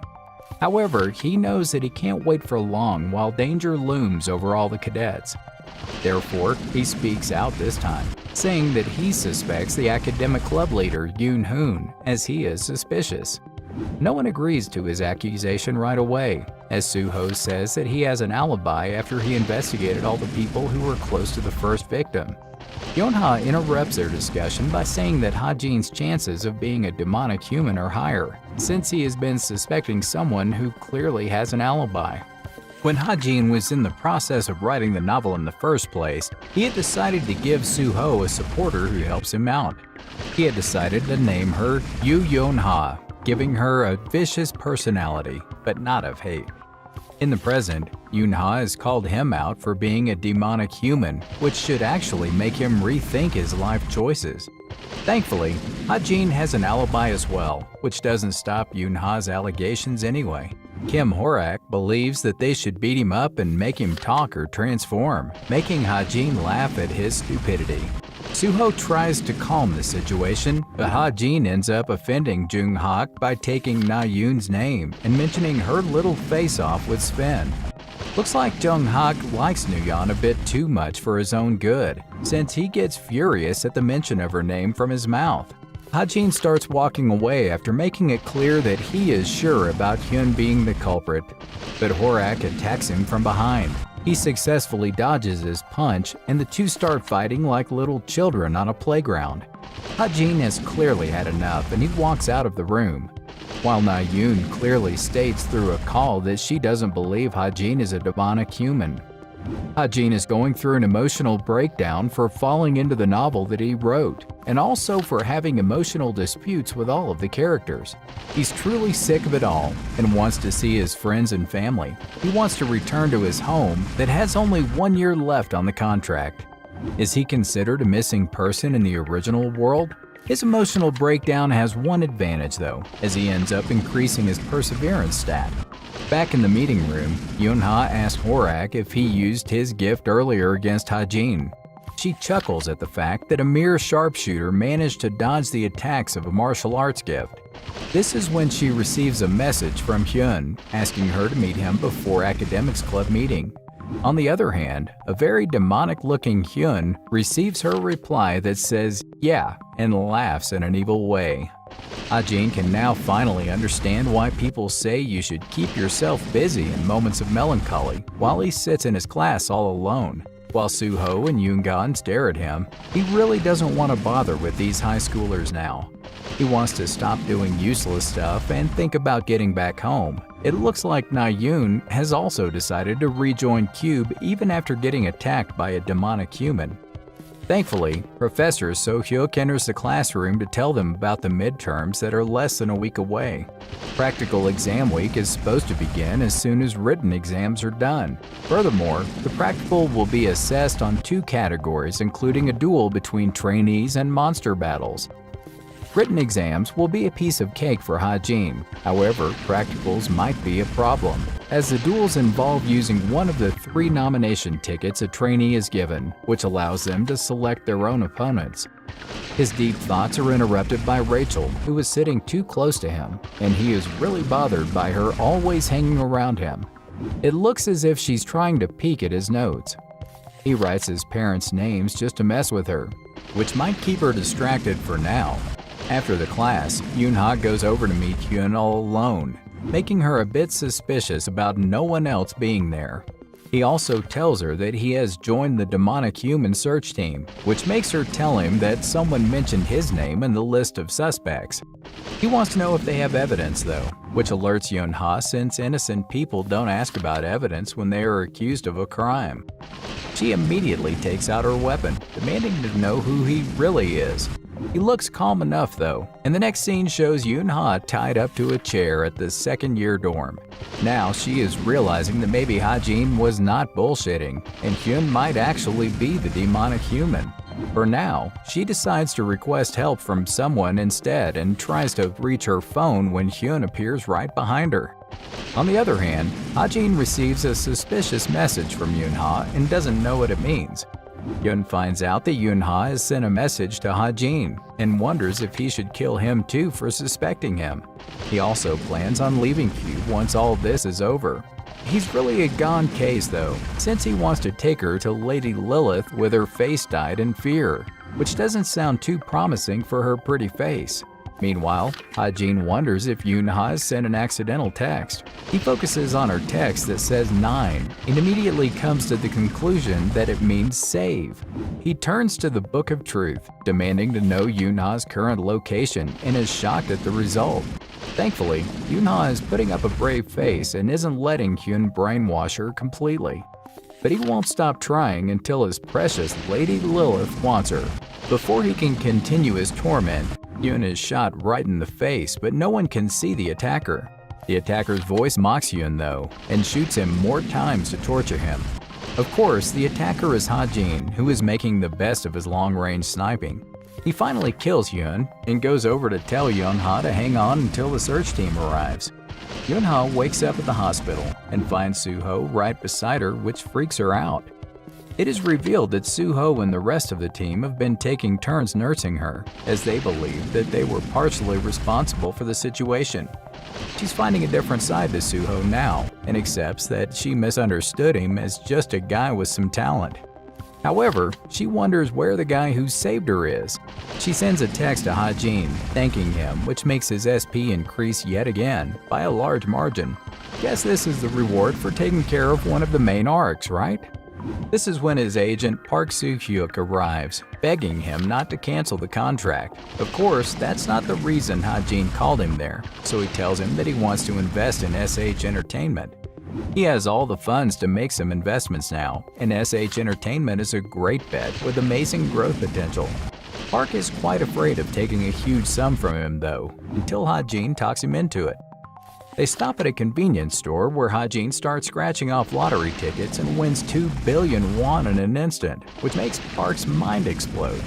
However, he knows that he can't wait for long while danger looms over all the cadets. Therefore, he speaks out this time, saying that he suspects the academic club leader Yoon-hoon, as he is suspicious. No one agrees to his accusation right away, as Suho says that he has an alibi after he investigated all the people who were close to the first victim. Yeon-ha interrupts their discussion by saying that Ha-jin's chances of being a demonic human are higher, since he has been suspecting someone who clearly has an alibi. When Ha-jin was in the process of writing the novel in the first place, he had decided to give Suho a supporter who helps him out. He had decided to name her Yu Yeon-ha, giving her a vicious personality, but not of hate. In the present, Yoon-ha has called him out for being a demonic human, which should actually make him rethink his life choices. Thankfully, Ha-jin has an alibi as well, which doesn't stop Yoon-ha's allegations anyway. Kim Horak believes that they should beat him up and make him talk or transform, making Ha-jin laugh at his stupidity. Suho tries to calm the situation, but Ha-jin ends up offending Jung-hak by taking Na-yoon's name and mentioning her little face-off with Sven. Looks like Jung-hak likes Nuyeon a bit too much for his own good, since he gets furious at the mention of her name from his mouth. Ha-jin starts walking away after making it clear that he is sure about Hyun being the culprit, but Horak attacks him from behind. He successfully dodges his punch, and the two start fighting like little children on a playground. Ha-jin has clearly had enough, and he walks out of the room, while Na-yoon clearly states through a call that she doesn't believe Ha-jin is a demonic human. Ha-jin is going through an emotional breakdown for falling into the novel that he wrote, and also for having emotional disputes with all of the characters. He's truly sick of it all and wants to see his friends and family. He wants to return to his home that has only 1 year left on the contract. Is he considered a missing person in the original world? His emotional breakdown has one advantage though, as he ends up increasing his perseverance stat. Back in the meeting room, Yoon-ha asks Horak if he used his gift earlier against Ha-jin. She chuckles at the fact that a mere sharpshooter managed to dodge the attacks of a martial arts gift. This is when she receives a message from Hyun asking her to meet him before academics club meeting. On the other hand, a very demonic-looking Hyun receives her reply that says "yeah" and laughs in an evil way. Ha-jin can now finally understand why people say you should keep yourself busy in moments of melancholy while he sits in his class all alone. While Suho and Yoongan stare at him, he really doesn't want to bother with these high schoolers now. He wants to stop doing useless stuff and think about getting back home. It looks like Na-yoon has also decided to rejoin Cube even after getting attacked by a demonic human. Thankfully, Professor So-hyuk enters the classroom to tell them about the midterms that are less than a week away. Practical exam week is supposed to begin as soon as written exams are done. Furthermore, the practical will be assessed on 2 categories, including a duel between trainees and monster battles. Written exams will be a piece of cake for Ha-jin. However, practicals might be a problem, as the duels involve using one of the 3 nomination tickets a trainee is given, which allows them to select their own opponents. His deep thoughts are interrupted by Rachel, who is sitting too close to him, and he is really bothered by her always hanging around him. It looks as if she's trying to peek at his notes. He writes his parents' names just to mess with her, which might keep her distracted for now. After the class, Yoon-ha goes over to meet Hyun all alone, making her a bit suspicious about no one else being there. He also tells her that he has joined the demonic human search team, which makes her tell him that someone mentioned his name in the list of suspects. He wants to know if they have evidence though, which alerts Yoon-ha since innocent people don't ask about evidence when they are accused of a crime. She immediately takes out her weapon, demanding to know who he really is. He looks calm enough though, and the next scene shows Yoon-ha tied up to a chair at the second-year dorm. Now she is realizing that maybe Ha-jin was not bullshitting, and Hyun might actually be the demonic human. For now, she decides to request help from someone instead and tries to reach her phone when Hyun appears right behind her. On the other hand, Ha-jin receives a suspicious message from Yoon-ha and doesn't know what it means. Hyun finds out that Yoon-ha has sent a message to Ha-jin and wonders if he should kill him too for suspecting him. He also plans on leaving Cube once all this is over. He's really a gone case though, since he wants to take her to Lady Lilith with her face dyed in fear, which doesn't sound too promising for her pretty face. Meanwhile, Ha-jin wonders if Yoon-ha has sent an accidental text. He focuses on her text that says 9 and immediately comes to the conclusion that it means save. He turns to the Book of Truth, demanding to know Yoon-ha's current location and is shocked at the result. Thankfully, Yoon-ha is putting up a brave face and isn't letting Hyun brainwash her completely. But he won't stop trying until his precious Lady Lilith wants her. Before he can continue his torment, Hyun is shot right in the face, but no one can see the attacker. The attacker's voice mocks Hyun though, and shoots him more times to torture him. Of course, the attacker is Ha-jin, who is making the best of his long-range sniping. He finally kills Hyun and goes over to tell Young-ha to hang on until the search team arrives. Young-ha wakes up at the hospital and finds Soo-ho right beside her, which freaks her out. It is revealed that Soo-ho and the rest of the team have been taking turns nursing her, as they believe that they were partially responsible for the situation. She's finding a different side to Soo-ho now and accepts that she misunderstood him as just a guy with some talent. However, she wonders where the guy who saved her is. She sends a text to Ha-jin thanking him, which makes his SP increase yet again by a large margin. Guess this is the reward for taking care of one of the main arcs, right? This is when his agent Park Soo-hyuk arrives, begging him not to cancel the contract. Of course, that's not the reason Ha-jin called him there, so he tells him that he wants to invest in SH Entertainment. He has all the funds to make some investments now, and SH Entertainment is a great bet with amazing growth potential. Park is quite afraid of taking a huge sum from him though, until Ha-jin talks him into it. They stop at a convenience store where Ha-jin starts scratching off lottery tickets and wins 2 billion won in an instant, which makes Park's mind explode.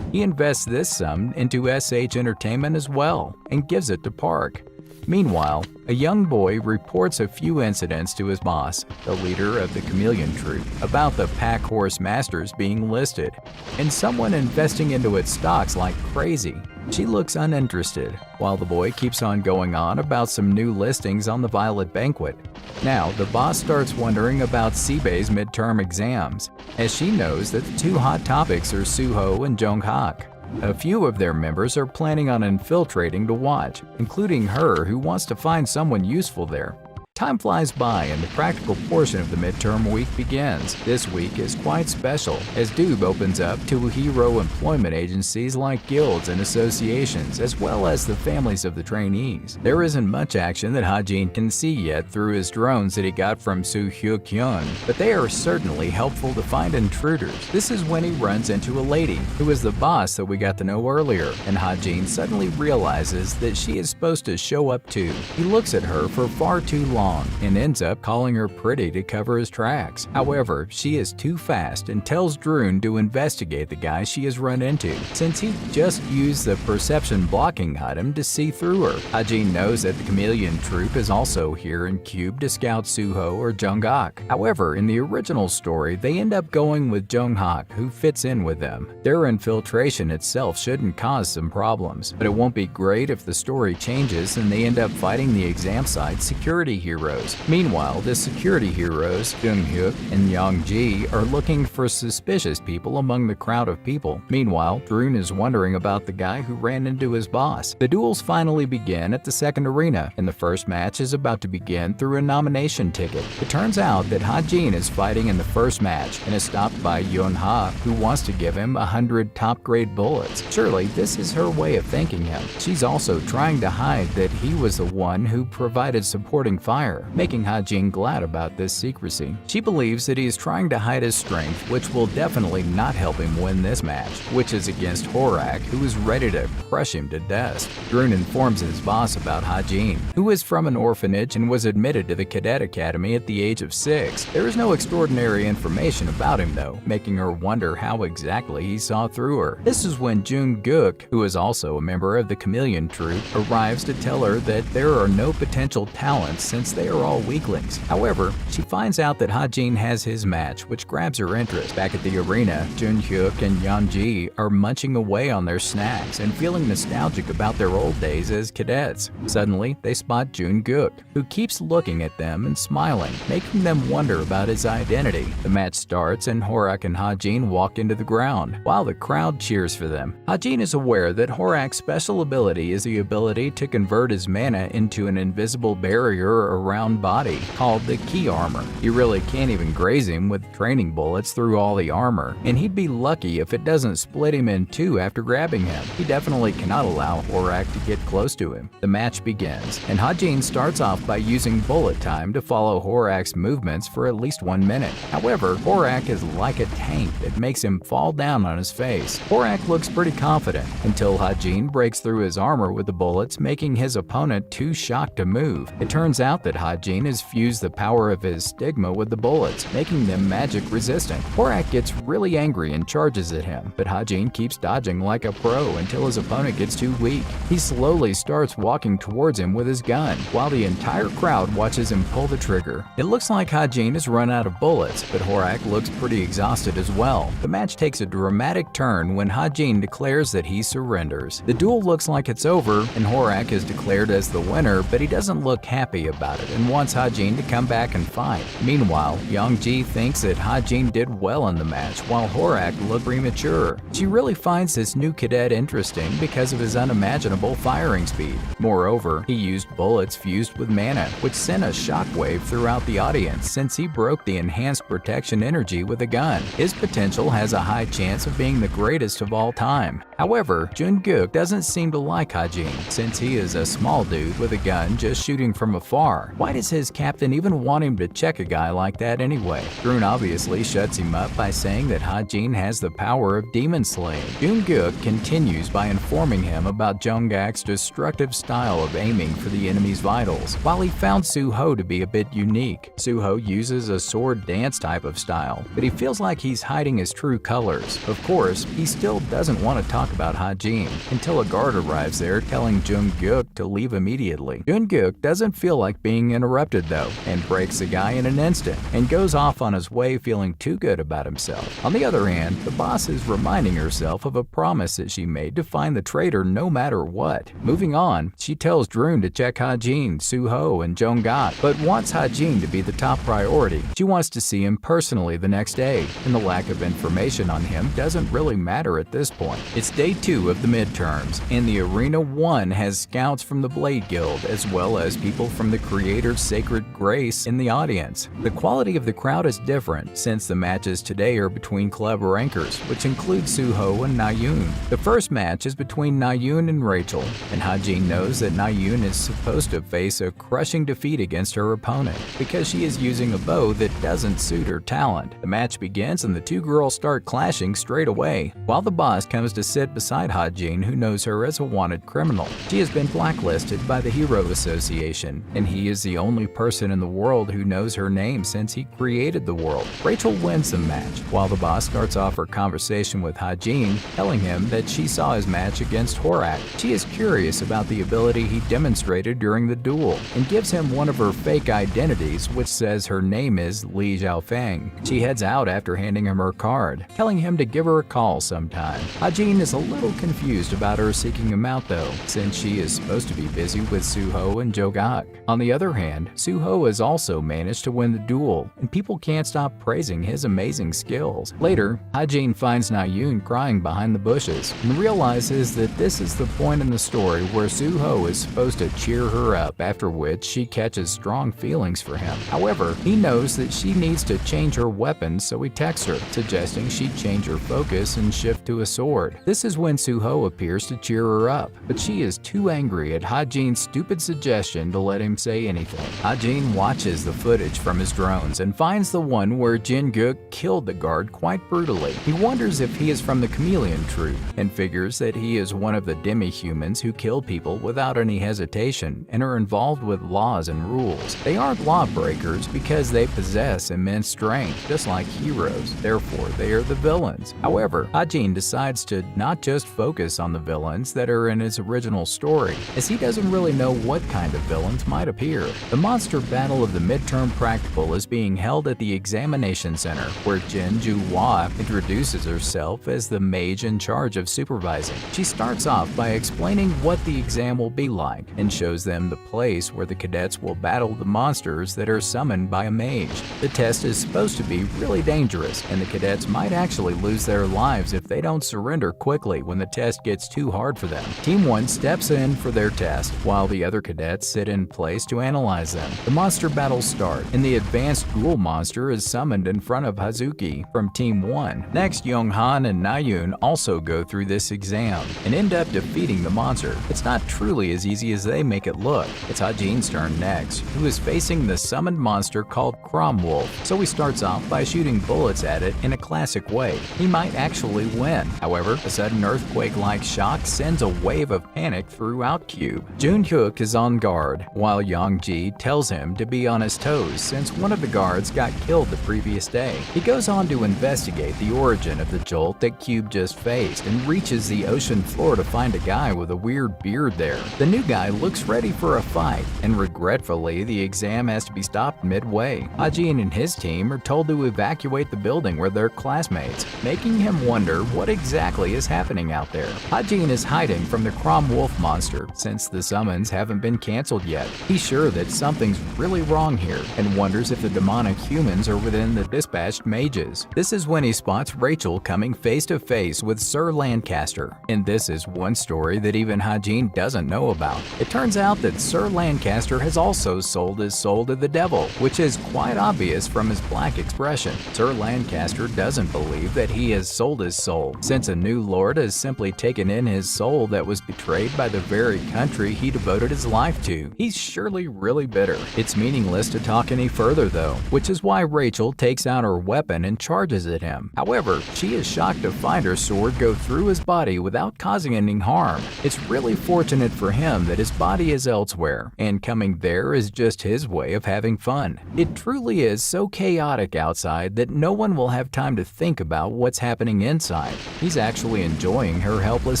He invests this sum into SH Entertainment as well and gives it to Park. Meanwhile, a young boy reports a few incidents to his boss, the leader of the Chameleon Troupe, about the Pack Horse Masters being listed, and someone investing into its stocks like crazy. She looks uninterested, while the boy keeps on going on about some new listings on the Violet Banquet. Now, the boss starts wondering about Seibei's midterm exams, as she knows that the two hot topics are Soo-ho and Jung-hak. A few of their members are planning on infiltrating to watch, including her, who wants to find someone useful there. Time flies by and the practical portion of the midterm week begins. This week is quite special, as Doob opens up to hero employment agencies like guilds and associations, as well as the families of the trainees. There isn't much action that Ha-jin can see yet through his drones that he got from Soo-hyuk-hyun, but they are certainly helpful to find intruders. This is when he runs into a lady, who is the boss that we got to know earlier, and Ha-jin suddenly realizes that she is supposed to show up too. He looks at her for far too long and ends up calling her pretty to cover his tracks. However, she is too fast and tells Droon to investigate the guy she has run into, since he just used the perception blocking item to see through her. Ha-jin knows that the Chameleon Troupe is also here in Cube to scout Soo-ho or Jung-hak. However, in the original story, they end up going with Jung-hak, who fits in with them. Their infiltration itself shouldn't cause some problems, but it won't be great if the story changes and they end up fighting the exam site security heroes. Meanwhile, the security heroes, Jung-hyuk and Young-ji, are looking for suspicious people among the crowd of people. Meanwhile, Droon is wondering about the guy who ran into his boss. The duels finally begin at the second arena, and the first match is about to begin through a nomination ticket. It turns out that Ha-jin is fighting in the first match and is stopped by Yoon-ha, who wants to give him 100 top-grade bullets. Surely, this is her way of thanking him. She's also trying to hide that he was the one who provided supporting fire, making Ha-jin glad about this secrecy. She believes that he is trying to hide his strength, which will definitely not help him win this match, which is against Horak, who is ready to crush him to dust. Droon informs his boss about Ha-jin, who is from an orphanage and was admitted to the cadet academy at the age of 6. There is no extraordinary information about him though, making her wonder how exactly he saw through her. This is when Jung-gook, who is also a member of the Chameleon Troupe, arrives to tell her that there are no potential talents since they are all weaklings. However, she finds out that Ha-jin has his match, which grabs her interest. Back at the arena, Jun-hyuk and Yeon-ji are munching away on their snacks and feeling nostalgic about their old days as cadets. Suddenly, they spot Jun-gook, who keeps looking at them and smiling, making them wonder about his identity. The match starts and Horak and Ha-jin walk into the ground, while the crowd cheers for them. Ha-jin is aware that Horak's special ability is the ability to convert his mana into an invisible barrier round body called the key armor. You really can't even graze him with training bullets through all the armor, and he'd be lucky if it doesn't split him in two after grabbing him. He definitely cannot allow Horak to get close to him. The match begins, and Ha-Jin starts off by using bullet time to follow Horak's movements for at least 1 minute. However, Horak is like a tank that makes him fall down on his face. Horak looks pretty confident until Ha-Jin breaks through his armor with the bullets, making his opponent too shocked to move. It turns out that Ha-Jin has fused the power of his stigma with the bullets, making them magic resistant. Horak gets really angry and charges at him, but Ha-Jin keeps dodging like a pro until his opponent gets too weak. He slowly starts walking towards him with his gun, while the entire crowd watches him pull the trigger. It looks like Ha-Jin has run out of bullets, but Horak looks pretty exhausted as well. The match takes a dramatic turn when Ha-Jin declares that he surrenders. The duel looks like it's over, and Horak is declared as the winner, but he doesn't look happy about it and wants Ha-Jin to come back and fight. Meanwhile, Young-ji thinks that Ha-Jin did well in the match, while Horak looked premature. She really finds this new cadet interesting because of his unimaginable firing speed. Moreover, he used bullets fused with mana, which sent a shockwave throughout the audience since he broke the enhanced protection energy with a gun. His potential has a high chance of being the greatest of all time. However, Jung-guk doesn't seem to like Ha-Jin since he is a small dude with a gun just shooting from afar. Why does his captain even want him to check a guy like that anyway? Grun obviously shuts him up by saying that Ha-Jin has the power of demon slaying. Jung-guk continues by informing him about Jung-gak's destructive style of aiming for the enemy's vitals. While he found Suho to be a bit unique, Suho uses a sword dance type of style, but he feels like he's hiding his true colors. Of course, he still doesn't want to talk about Ha-Jin until a guard arrives there telling Jung-guk to leave immediately. Jung-guk doesn't feel like being interrupted though, and breaks the guy in an instant, and goes off on his way feeling too good about himself. On the other hand, the boss is reminding herself of a promise that she made to find the traitor no matter what. Moving on, she tells Drun to check Ha-Jin, Suho, and Jung-gak, but wants Ha-Jin to be the top priority. She wants to see him personally the next day, and the lack of information on him doesn't really matter at this point. It's day 2 of the midterms, and the Arena 1 has scouts from the Blade Guild, as well as people from the Creator's Sacred Grace in the audience. The quality of the crowd is different, since the matches today are between club rankers, which include Suho and Nayoon. The first match is between Nayoon and Rachel, and Ha-Jin knows that Nayoon is supposed to face a crushing defeat against her opponent, because she is using a bow that doesn't suit her talent. The match begins and the two girls start clashing straight away, while the boss comes to sit beside Ha-Jin, who knows her as a wanted criminal. She has been blacklisted by the Hero Association, and he is the only person in the world who knows her name since he created the world. Rachel wins the match, while the boss starts off her conversation with Ha-Jin, telling him that she saw his match against Horak. She is curious about the ability he demonstrated during the duel, and gives him one of her fake identities, which says her name is Li Zhaofeng. She heads out after handing him her card, telling him to give her a call sometime. Ha-Jin is a little confused about her seeking him out though, since she is supposed to be busy with Suho and Jung-gak. On the other hand, Suho has also managed to win the duel, and people can't stop praising his amazing skills. Later, Ha-Jin finds Nayoon crying behind the bushes, and realizes that this is the point in the story where Suho is supposed to cheer her up, after which she catches strong feelings for him. However, he knows that she needs to change her weapon, so he texts her, suggesting she change her focus and shift to a sword. This is when Suho appears to cheer her up, but she is too angry at Ha-Jin's stupid suggestion to let him say anything. Ha-Jin watches the footage from his drones and finds the one where Jin-guk killed the guard quite brutally. He wonders if he is from the Chameleon Troop, and figures that he is one of the demi-humans who kill people without any hesitation and are involved with laws and rules. They aren't lawbreakers because they possess immense strength, just like heroes, therefore they are the villains. However, Ha-Jin decides to not just focus on the villains that are in his original story, as he doesn't really know what kind of villains might appear. The monster battle of the midterm practical is being held at the examination center, where Jin Ju-hwa introduces herself as the mage in charge of supervising. She starts off by explaining what the exam will be like, and shows them the place where the cadets will battle the monsters that are summoned by a mage. The test is supposed to be really dangerous, and the cadets might actually lose their lives if they don't surrender quickly when the test gets too hard for them. Team 1 steps in for their test, while the other cadets sit in place to analyze analyze them. The monster battles start, and the advanced ghoul monster is summoned in front of Hazuki from Team 1. Next, Yonghan and Nayoon also go through this exam and end up defeating the monster. It's not truly as easy as they make it look. It's Hajin's turn next, who is facing the summoned monster called Cromwolf, so he starts off by shooting bullets at it in a classic way. He might actually win. However, a sudden earthquake-like shock sends a wave of panic throughout Cube. Junhyuk is on guard, while Yongji tells him to be on his toes since one of the guards got killed the previous day. He goes on to investigate the origin of the jolt that Cube just faced and reaches the ocean floor to find a guy with a weird beard there. The new guy looks ready for a fight, and regretfully, the exam has to be stopped midway. Hajin and his team are told to evacuate the building where they're classmates, making him wonder what exactly is happening out there. Hajin is hiding from the Cromwolf monster since the summons haven't been canceled yet. He's sure that something's really wrong here and wonders if the demonic humans are within the dispatched mages. This is when he spots Rachel coming face to face with Sir Lancaster, and this is one story that even Hajin doesn't know about. It turns out that Sir Lancaster has also sold his soul to the devil, which is quite obvious from his black expression. Sir Lancaster doesn't believe that he has sold his soul, since a new lord has simply taken in his soul that was betrayed by the very country he devoted his life to. He's surely really bitter. It's meaningless to talk any further though, which is why Rachel takes out her weapon and charges at him. However, she is shocked to find her sword go through his body without causing any harm. It's really fortunate for him that his body is elsewhere, and coming there is just his way of having fun. It truly is so chaotic outside that no one will have time to think about what's happening inside. He's actually enjoying her helpless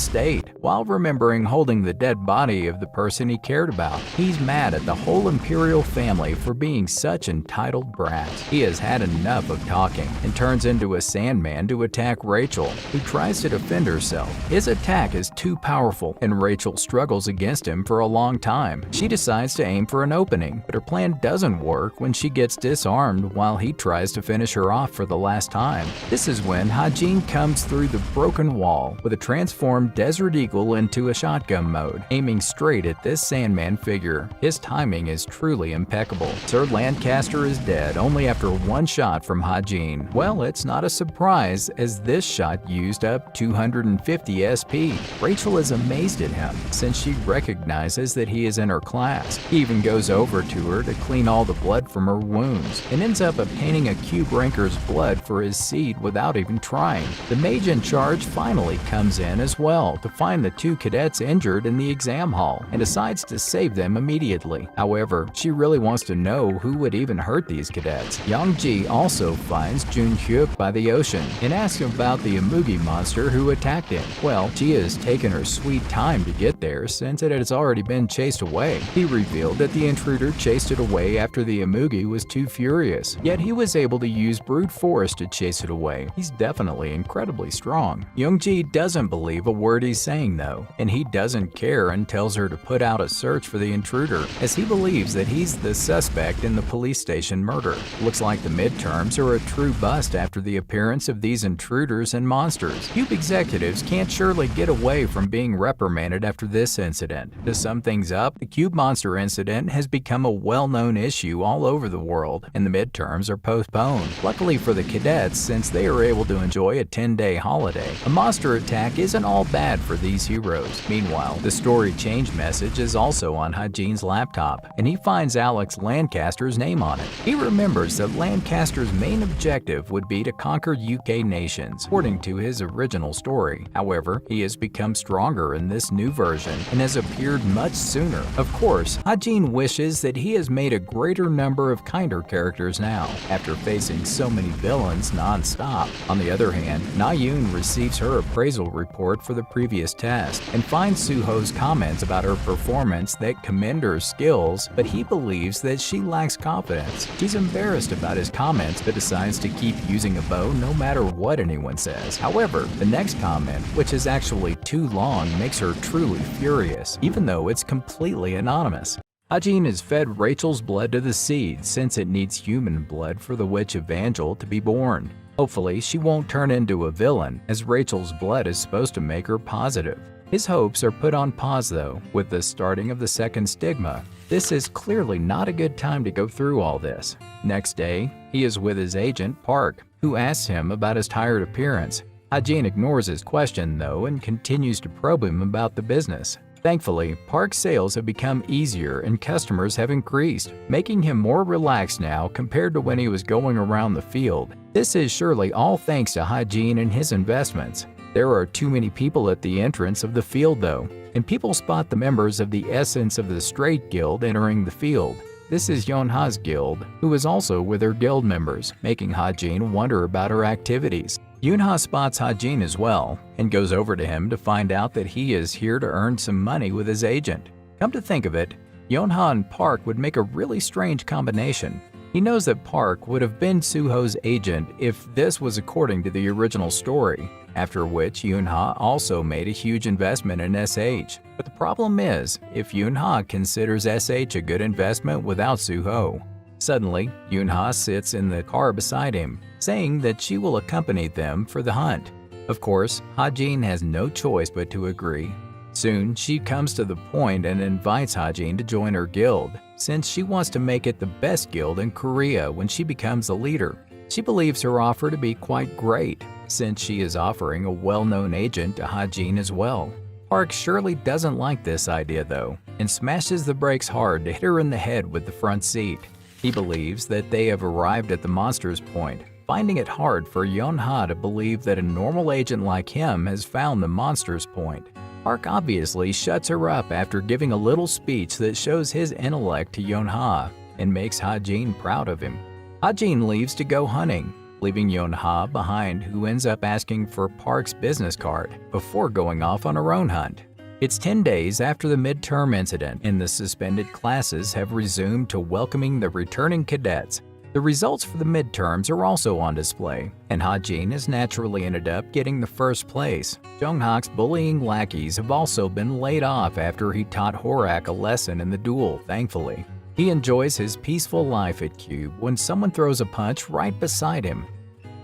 state, while remembering holding the dead body of the person he cared about. He's mad at the whole Imperial family for being such entitled brats. He has had enough of talking and turns into a Sandman to attack Rachel, who tries to defend herself. His attack is too powerful, and Rachel struggles against him for a long time. She decides to aim for an opening, but her plan doesn't work when she gets disarmed while he tries to finish her off for the last time. This is when Hajin comes through the broken wall with a transformed Desert Eagle into a shotgun mode, aiming straight at this Sandman figure. His timing is truly impeccable. Sir Lancaster is dead only after one shot from Hajin. Well, it's not a surprise, as this shot used up 250 SP. Rachel is amazed at him, since she recognizes that he is in her class. He even goes over to her to clean all the blood from her wounds, and ends up obtaining a cube ranker's blood for his seed without even trying. The mage in charge finally comes in as well to find the two cadets injured in the exam hall, and decides to save them immediately. However, she really wants to know who would even hurt these cadets. Yongji also finds Junhyuk by the ocean and asks him about the Amugi monster who attacked him. Well, she has taken her sweet time to get there since it has already been chased away. He revealed that the intruder chased it away after the Amugi was too furious, yet he was able to use brute force to chase it away. He's definitely incredibly strong. Youngji doesn't believe a word he's saying though, and he doesn't care and tells her to put out a search for the intruder, as he believes that he's the suspect in the police station murder. Looks like the midterms are a true bust after the appearance of these intruders and monsters. Cube executives can't surely get away from being reprimanded after this incident. To sum things up, the Cube Monster incident has become a well-known issue all over the world, and the midterms are postponed. Luckily for the cadets, since they are able to enjoy a 10-day holiday, a monster attack isn't all bad for these heroes. Meanwhile, the story change message is also on Hajin's laptop, and he finds Alex Lancaster's name on it. He remembers that Lancaster's main objective would be to conquer UK nations, according to his original story. However, he has become stronger in this new version and has appeared much sooner. Of course, Hajin wishes that he has made a greater number of kinder characters now, after facing so many villains non-stop. On the other hand, Nayoon receives her appraisal report for the previous test and finds Suho's comments about her performance that commend her skills, but he believes that she lacks confidence. She's embarrassed about his comments but decides to keep using a bow no matter what anyone says. However, the next comment, which is actually too long, makes her truly furious, even though it's completely anonymous. Hajin has fed Rachel's blood to the seed since it needs human blood for the witch Evangel to be born. Hopefully, she won't turn into a villain, as Rachel's blood is supposed to make her positive. His hopes are put on pause though, with the starting of the second stigma. This is clearly not a good time to go through all this. Next day, he is with his agent, Park, who asks him about his tired appearance. Ha-jin ignores his question though and continues to probe him about the business. Thankfully, Park's sales have become easier and customers have increased, making him more relaxed now compared to when he was going around the field. This is surely all thanks to Ha-jin and his investments. There are too many people at the entrance of the field though, and people spot the members of the Essence of the Straight Guild entering the field. This is Yeonha's guild, who is also with her guild members, making Ha-jin wonder about her activities. Yeonha spots Ha-jin as well, and goes over to him to find out that he is here to earn some money with his agent. Come to think of it, Yeonha and Park would make a really strange combination. He knows that Park would have been Suho's agent if this was according to the original story, after which Yeonha also made a huge investment in SH. But the problem is, if Yeonha considers SH a good investment without Suho. Suddenly, Yeonha sits in the car beside him, saying that she will accompany them for the hunt. Of course, Ha-jin has no choice but to agree. Soon, she comes to the point and invites Ha-jin to join her guild, since she wants to make it the best guild in Korea when she becomes the leader. She believes her offer to be quite great, since she is offering a well-known agent to Ha-jin as well. Park surely doesn't like this idea though, and smashes the brakes hard to hit her in the head with the front seat. He believes that they have arrived at the monster's point, finding it hard for Yeonha to believe that a normal agent like him has found the monster's point. Park obviously shuts her up after giving a little speech that shows his intellect to Yeonha and makes Ha-jin proud of him. Ha-jin leaves to go hunting, leaving Yeonha behind, who ends up asking for Park's business card before going off on her own hunt. It's 10 days after the midterm incident, and the suspended classes have resumed to welcoming the returning cadets. The results for the midterms are also on display, and Ha-jin has naturally ended up getting the first place. Jung-hak's bullying lackeys have also been laid off after he taught Horak a lesson in the duel, thankfully. He enjoys his peaceful life at Cube when someone throws a punch right beside him.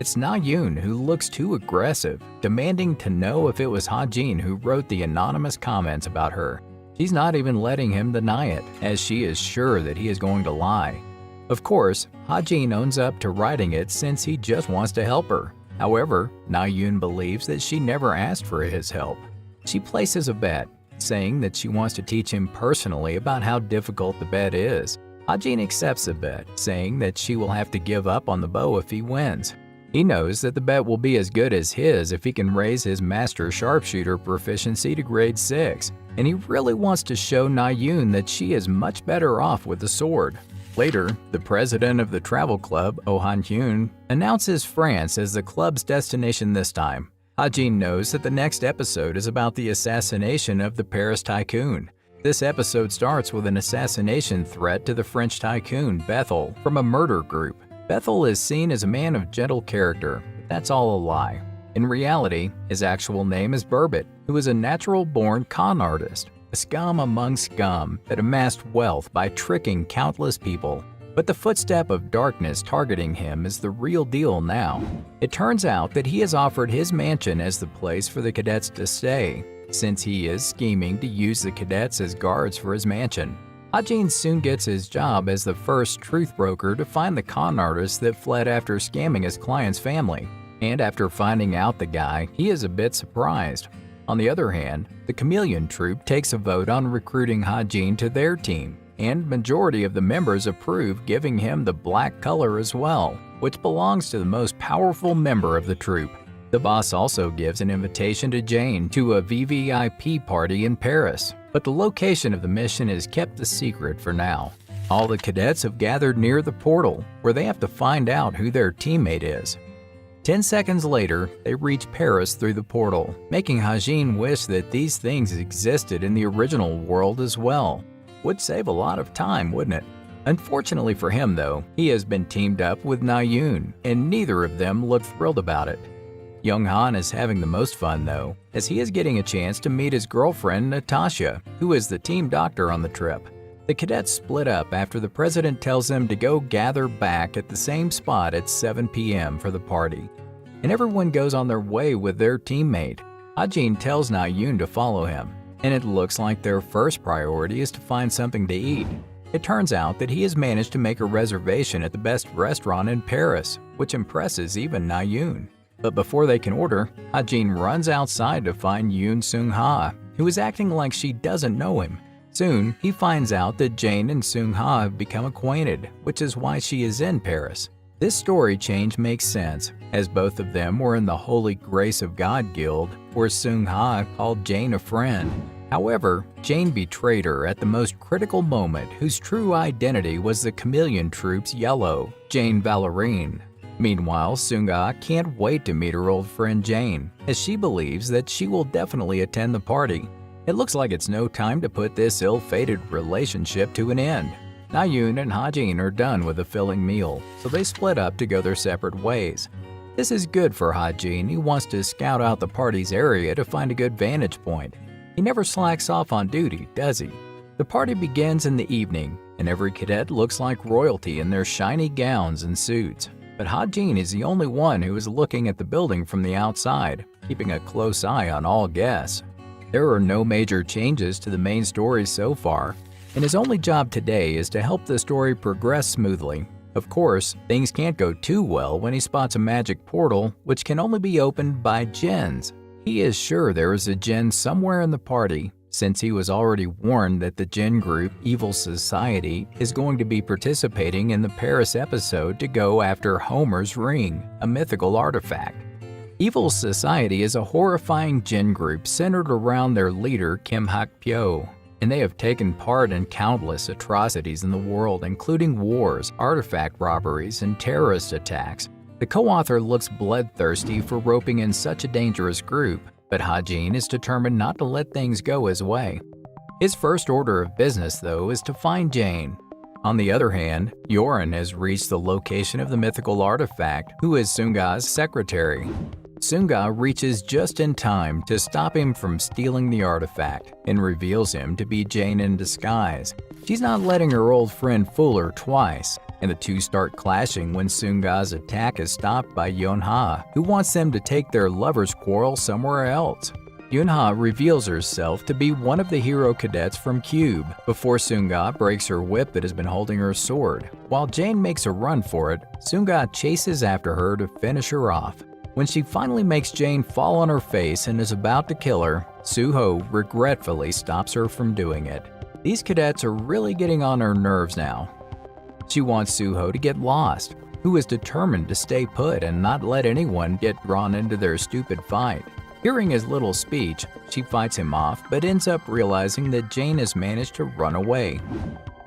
It's Na-yoon who looks too aggressive, demanding to know if it was Ha-jin who wrote the anonymous comments about her. She's not even letting him deny it, as she is sure that he is going to lie. Of course, Ha-jin owns up to writing it since he just wants to help her. However, Na-yoon believes that she never asked for his help. She places a bet, saying that she wants to teach him personally about how difficult the bet is. Ha-jin accepts the bet, saying that she will have to give up on the bow if he wins. He knows that the bet will be as good as his if he can raise his master sharpshooter proficiency to grade 6, and he really wants to show Na-yoon that she is much better off with the sword. Later, the president of the travel club, Oh Han-hyun, announces France as the club's destination this time. Ha-jin knows that the next episode is about the assassination of the Paris tycoon. This episode starts with an assassination threat to the French tycoon, Bethel, from a murder group. Bethel is seen as a man of gentle character, but that's all a lie. In reality, his actual name is Burbot, who is a natural-born con artist, a scum among scum that amassed wealth by tricking countless people. But the footstep of darkness targeting him is the real deal now. It turns out that he has offered his mansion as the place for the cadets to stay, since he is scheming to use the cadets as guards for his mansion. Ha-jin soon gets his job as the first truth broker to find the con artist that fled after scamming his client's family. And after finding out the guy, he is a bit surprised. On the other hand, the Chameleon Troupe takes a vote on recruiting Ha-jin to their team, and majority of the members approve giving him the black color as well, which belongs to the most powerful member of the troupe. The boss also gives an invitation to Jane to a VVIP party in Paris, but the location of the mission is kept a secret for now. All the cadets have gathered near the portal, where they have to find out who their teammate is. 10 seconds later, they reach Paris through the portal, making Ha-jin wish that these things existed in the original world as well. Would save a lot of time, wouldn't it? Unfortunately for him though, he has been teamed up with Na-yoon, and neither of them look thrilled about it. Young-han is having the most fun though, as he is getting a chance to meet his girlfriend Natasha, who is the team doctor on the trip. The cadets split up after the president tells them to go gather back at the same spot at 7 p.m. for the party, and everyone goes on their way with their teammate. Ha-jin tells Na-yoon to follow him, and it looks like their first priority is to find something to eat. It turns out that he has managed to make a reservation at the best restaurant in Paris, which impresses even Na-yoon. But before they can order, Ha-jin runs outside to find Yoon Seung-ha, who is acting like she doesn't know him. Soon, he finds out that Jane and Seung-ha have become acquainted, which is why she is in Paris. This story change makes sense, as both of them were in the Holy Grace of God Guild, where Seung-ha called Jane a friend. However, Jane betrayed her at the most critical moment, whose true identity was the Chameleon Troupe's Yellow, Jane Valérine. Meanwhile, Seung-ha can't wait to meet her old friend Jane, as she believes that she will definitely attend the party. It looks like it's no time to put this ill-fated relationship to an end. Na-yoon and Ha-jin are done with a filling meal, so they split up to go their separate ways. This is good for Ha-jin, who wants to scout out the party's area to find a good vantage point. He never slacks off on duty, does he? The party begins in the evening, and every cadet looks like royalty in their shiny gowns and suits. But Ha-jin is the only one who is looking at the building from the outside, keeping a close eye on all guests. There are no major changes to the main story so far, and his only job today is to help the story progress smoothly. Of course, things can't go too well when he spots a magic portal which can only be opened by djinns. He is sure there is a djinn somewhere in the party, since he was already warned that the djinn group Evil Society is going to be participating in the Paris episode to go after Homer's ring, a mythical artifact. Evil Society is a horrifying djinn group centered around their leader Kim Hak-pyo, and they have taken part in countless atrocities in the world, including wars, artifact robberies, and terrorist attacks. The co-author looks bloodthirsty for roping in such a dangerous group, but Ha-jin is determined not to let things go his way. His first order of business, though, is to find Jane. On the other hand, Yoren has reached the location of the mythical artifact, who is Seung-ga's secretary. Seung-ga reaches just in time to stop him from stealing the artifact and reveals him to be Jane in disguise. She's not letting her old friend fool her twice, and the two start clashing when Seung-ga's attack is stopped by Yeon-ha, who wants them to take their lovers' quarrel somewhere else. Yeon-ha reveals herself to be one of the hero cadets from Cube before Seung-ga breaks her whip that has been holding her sword. While Jane makes a run for it, Seung-ga chases after her to finish her off. When she finally makes Jane fall on her face and is about to kill her, Soo-ho regretfully stops her from doing it. These cadets are really getting on her nerves now. She wants Soo-ho to get lost, who is determined to stay put and not let anyone get drawn into their stupid fight. Hearing his little speech, she fights him off but ends up realizing that Jane has managed to run away.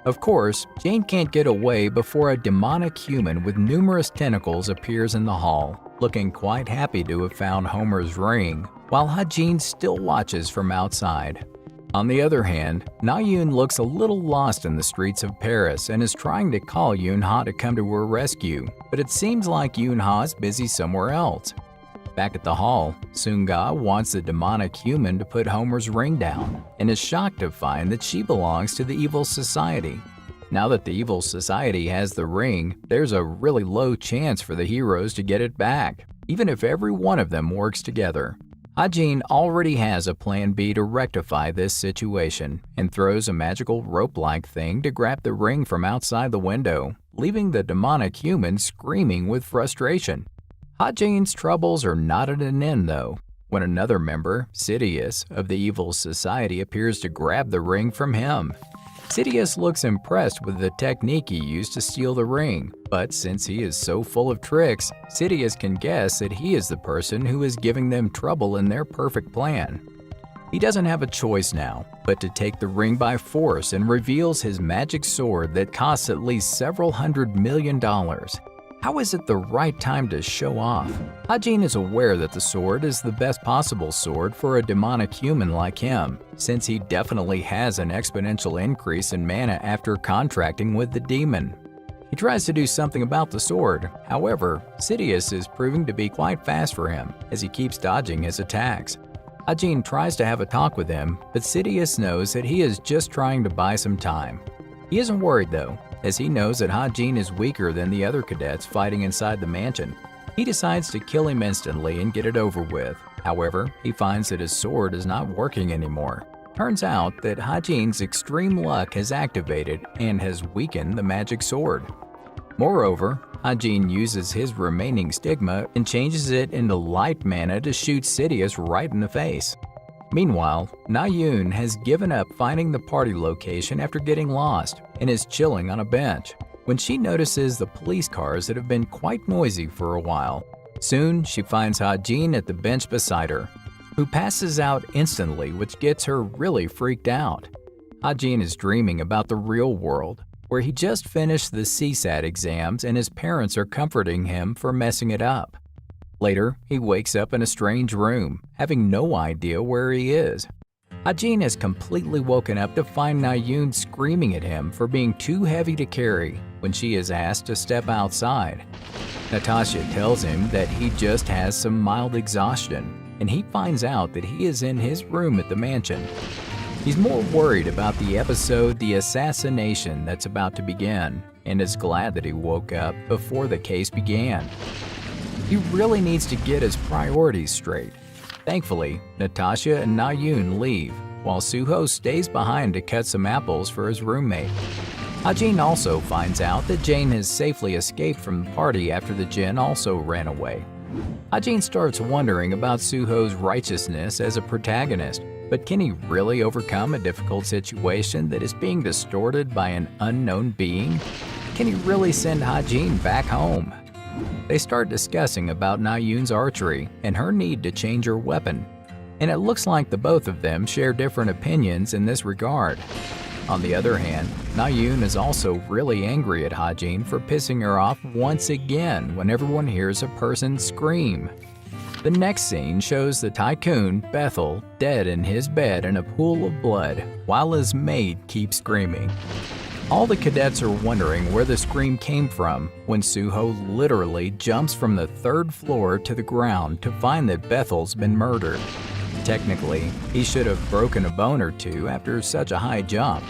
Of course, Jane can't get away before a demonic human with numerous tentacles appears in the hall, looking quite happy to have found Homer's ring, while Ha-jin still watches from outside. On the other hand, Na-yoon looks a little lost in the streets of Paris and is trying to call Yoon-ha to come to her rescue, but it seems like Yoon-ha is busy somewhere else. Back at the hall, Seung-ga wants the demonic human to put Homer's ring down and is shocked to find that she belongs to the Evil Society. Now that the Evil Society has the ring, there's a really low chance for the heroes to get it back, even if every one of them works together. Ha-jin already has a plan B to rectify this situation and throws a magical rope-like thing to grab the ring from outside the window, leaving the demonic human screaming with frustration. Ha-jin's troubles are not at an end, though, when another member, Sidious, of the Evil Society appears to grab the ring from him. Sidious looks impressed with the technique he used to steal the ring, but since he is so full of tricks, Sidious can guess that he is the person who is giving them trouble in their perfect plan. He doesn't have a choice now, but to take the ring by force and reveals his magic sword that costs at least several $100 million. How is it the right time to show off? Ha-jin is aware that the sword is the best possible sword for a demonic human like him, since he definitely has an exponential increase in mana after contracting with the demon. He tries to do something about the sword, however, Sidious is proving to be quite fast for him as he keeps dodging his attacks. Ha-jin tries to have a talk with him, but Sidious knows that he is just trying to buy some time. He isn't worried though, as he knows that Ha-jin is weaker than the other cadets fighting inside the mansion. He decides to kill him instantly and get it over with, However, he finds that his sword is not working anymore. Turns out that Ha-Jin's extreme luck has activated and has weakened the magic sword. Moreover, Ha-Jin uses his remaining stigma and changes it into light mana to shoot Sidious right in the face. Meanwhile, Na-Yoon has given up finding the party location after getting lost and is chilling on a bench when she notices the police cars that have been quite noisy for a while. Soon, she finds Ha-Jin at the bench beside her, who passes out instantly, which gets her really freaked out. Ha-Jin is dreaming about the real world, where he just finished the CSAT exams and his parents are comforting him for messing it up. Later, he wakes up in a strange room, having no idea where he is. Ha-Jin has completely woken up to find Na-Yoon screaming at him for being too heavy to carry when she is asked to step outside. Natasha tells him that he just has some mild exhaustion, and he finds out that he is in his room at the mansion. He's more worried about the episode The Assassination that's about to begin, and is glad that he woke up before the case began. He really needs to get his priorities straight. Thankfully, Natasha and Na-Yoon leave, while Suho stays behind to cut some apples for his roommate. Ha-Jin also finds out that Jane has safely escaped from the party after the Jin also ran away. Ha-Jin starts wondering about Suho's righteousness as a protagonist, but can he really overcome a difficult situation that is being distorted by an unknown being? Can he really send Ha-Jin back home? They start discussing about Na-Yoon's archery and her need to change her weapon, and it looks like the both of them share different opinions in this regard. On the other hand, Na-Yoon is also really angry at Ha-Jin for pissing her off once again when everyone hears a person scream. The next scene shows the tycoon, Bethel, dead in his bed in a pool of blood, while his maid keeps screaming. All the cadets are wondering where the scream came from when Suho literally jumps from the 3rd floor to the ground to find that Bethel's been murdered. Technically, he should have broken a bone or two after such a high jump.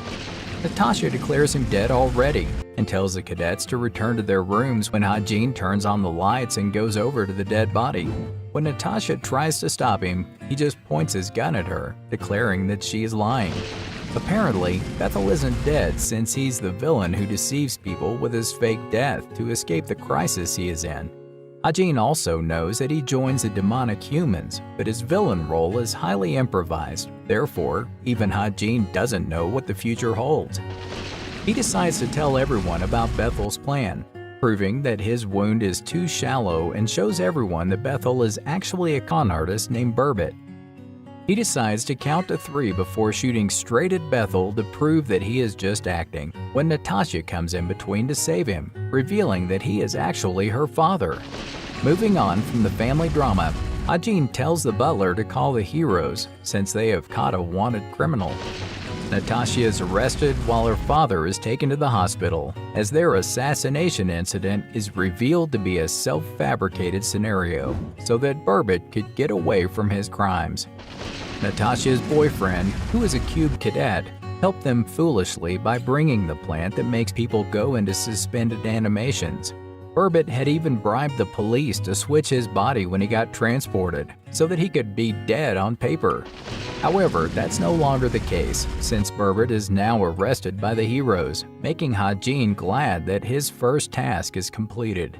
Natasha declares him dead already and tells the cadets to return to their rooms when Ha-Jin turns on the lights and goes over to the dead body. When Natasha tries to stop him, he just points his gun at her, declaring that she is lying. Apparently, Bethel isn't dead since he's the villain who deceives people with his fake death to escape the crisis he is in. Ha-Jin also knows that he joins the demonic humans, but his villain role is highly improvised. Therefore, even Ha-Jin doesn't know what the future holds. He decides to tell everyone about Bethel's plan, proving that his wound is too shallow and shows everyone that Bethel is actually a con artist named Burbot. He decides to count to 3 before shooting straight at Bethel to prove that he is just acting, when Natasha comes in between to save him, revealing that he is actually her father. Moving on from the family drama, Ha-Jin tells the butler to call the heroes since they have caught a wanted criminal. Natasha is arrested while her father is taken to the hospital, as their assassination incident is revealed to be a self-fabricated scenario so that Burbot could get away from his crimes. Natasha's boyfriend, who is a cube cadet, helped them foolishly by bringing the plant that makes people go into suspended animations. Burbot had even bribed the police to switch his body when he got transported, so that he could be dead on paper. However, that's no longer the case, since Burbot is now arrested by the heroes, making Ha-Jin glad that his first task is completed.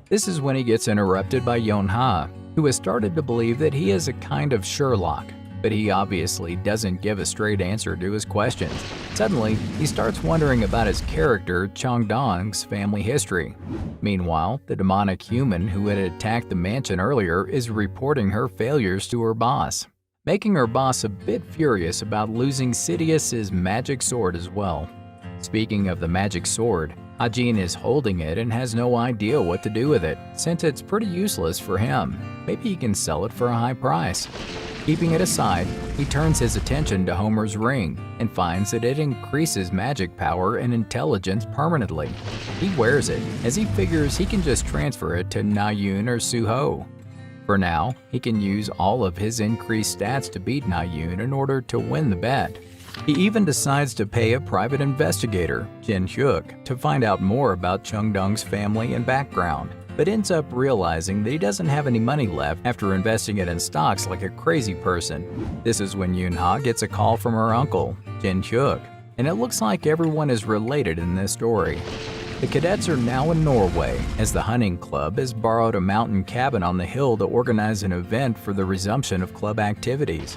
This is when he gets interrupted by Yeon-ha, who has started to believe that he is a kind of Sherlock, but he obviously doesn't give a straight answer to his questions. Suddenly, he starts wondering about his character Chundong's family history. Meanwhile, the demonic human who had attacked the mansion earlier is reporting her failures to her boss, making her boss a bit furious about losing Sidious's magic sword as well. Speaking of the magic sword, Ha-Jin is holding it and has no idea what to do with it, since it's pretty useless for him. Maybe he can sell it for a high price. Keeping it aside, he turns his attention to Homer's ring and finds that it increases magic power and intelligence permanently. He wears it, as he figures he can just transfer it to Na-Yoon or Suho. For now, he can use all of his increased stats to beat Na-Yoon in order to win the bet. He even decides to pay a private investigator, Jin Hyuk, to find out more about Chungdong's family and background. but ends up realizing that he doesn't have any money left after investing it in stocks like a crazy person. This is when Yoon-ha gets a call from her uncle, Jin-hyuk, and it looks like everyone is related in this story. The cadets are now in Norway, as the hunting club has borrowed a mountain cabin on the hill to organize an event for the resumption of club activities.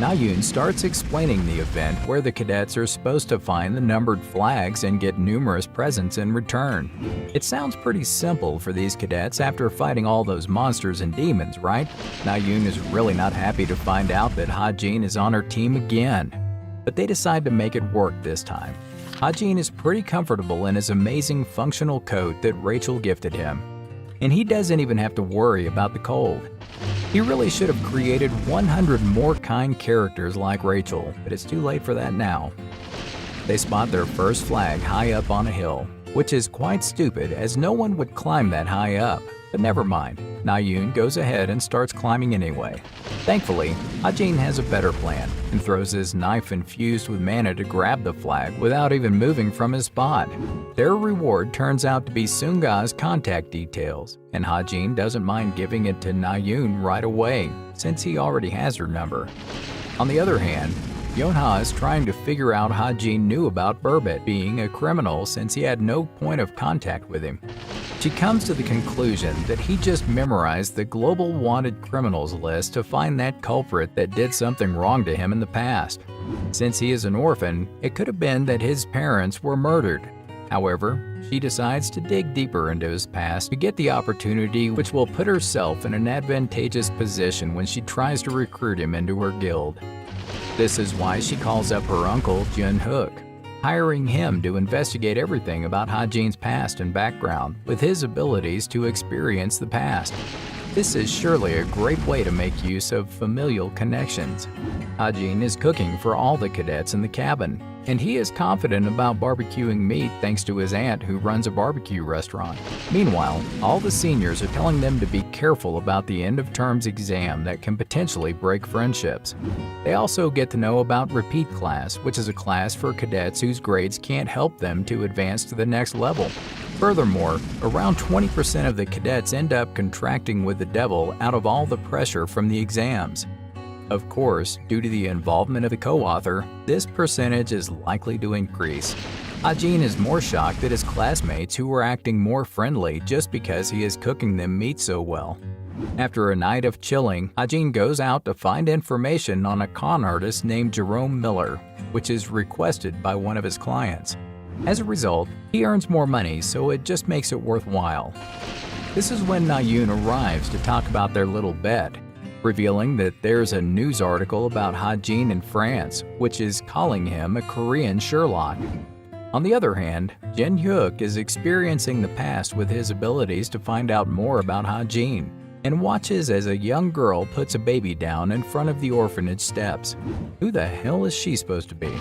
Na-yoon starts explaining the event where the cadets are supposed to find the numbered flags and get numerous presents in return. It sounds pretty simple for these cadets after fighting all those monsters and demons, right? Na-yoon is really not happy to find out that Ha-jin is on her team again, but they decide to make it work this time. Ha-jin is pretty comfortable in his amazing functional coat that Rachel gifted him, and he doesn't even have to worry about the cold. He really should have created 100 more kind characters like Rachel, but it's too late for that now. They spot their first flag high up on a hill, which is quite stupid as no one would climb that high up, but never mind. Na-yoon goes ahead and starts climbing anyway. Thankfully, Ha-jin has a better plan and throws his knife infused with mana to grab the flag without even moving from his spot. Their reward turns out to be Sunga's contact details, and Ha-jin doesn't mind giving it to Na-yoon right away since he already has her number. On the other hand, Yoon-ha is trying to figure out how Ha-jin knew about Burbot being a criminal since he had no point of contact with him. She comes to the conclusion that he just memorized the global wanted criminals list to find that culprit that did something wrong to him in the past. Since he is an orphan, it could have been that his parents were murdered. However, she decides to dig deeper into his past to get the opportunity which will put herself in an advantageous position when she tries to recruit him into her guild. This is why she calls up her uncle Jin-hyuk, hiring him to investigate everything about Ha-jin's past and background with his abilities to experience the past. This is surely a great way to make use of familial connections. Ha-jin is cooking for all the cadets in the cabin, and he is confident about barbecuing meat thanks to his aunt who runs a barbecue restaurant. Meanwhile, all the seniors are telling them to be careful about the end-of-terms exam that can potentially break friendships. They also get to know about Repeat Class, which is a class for cadets whose grades can't help them to advance to the next level. Furthermore, around 20% of the cadets end up contracting with the devil out of all the pressure from the exams. Of course, due to the involvement of the co-author, this percentage is likely to increase. Ha-jin is more shocked at his classmates who are acting more friendly just because he is cooking them meat so well. After a night of chilling, Ha-jin goes out to find information on a con artist named Jerome Miller, which is requested by one of his clients. As a result, he earns more money, so it just makes it worthwhile. This is when Na-yoon arrives to talk about their little bet, revealing that there's a news article about Ha-jin in France, which is calling him a Korean Sherlock. On the other hand, Jin-hyuk is experiencing the past with his abilities to find out more about Ha-jin, and watches as a young girl puts a baby down in front of the orphanage steps. Who the hell is she supposed to be?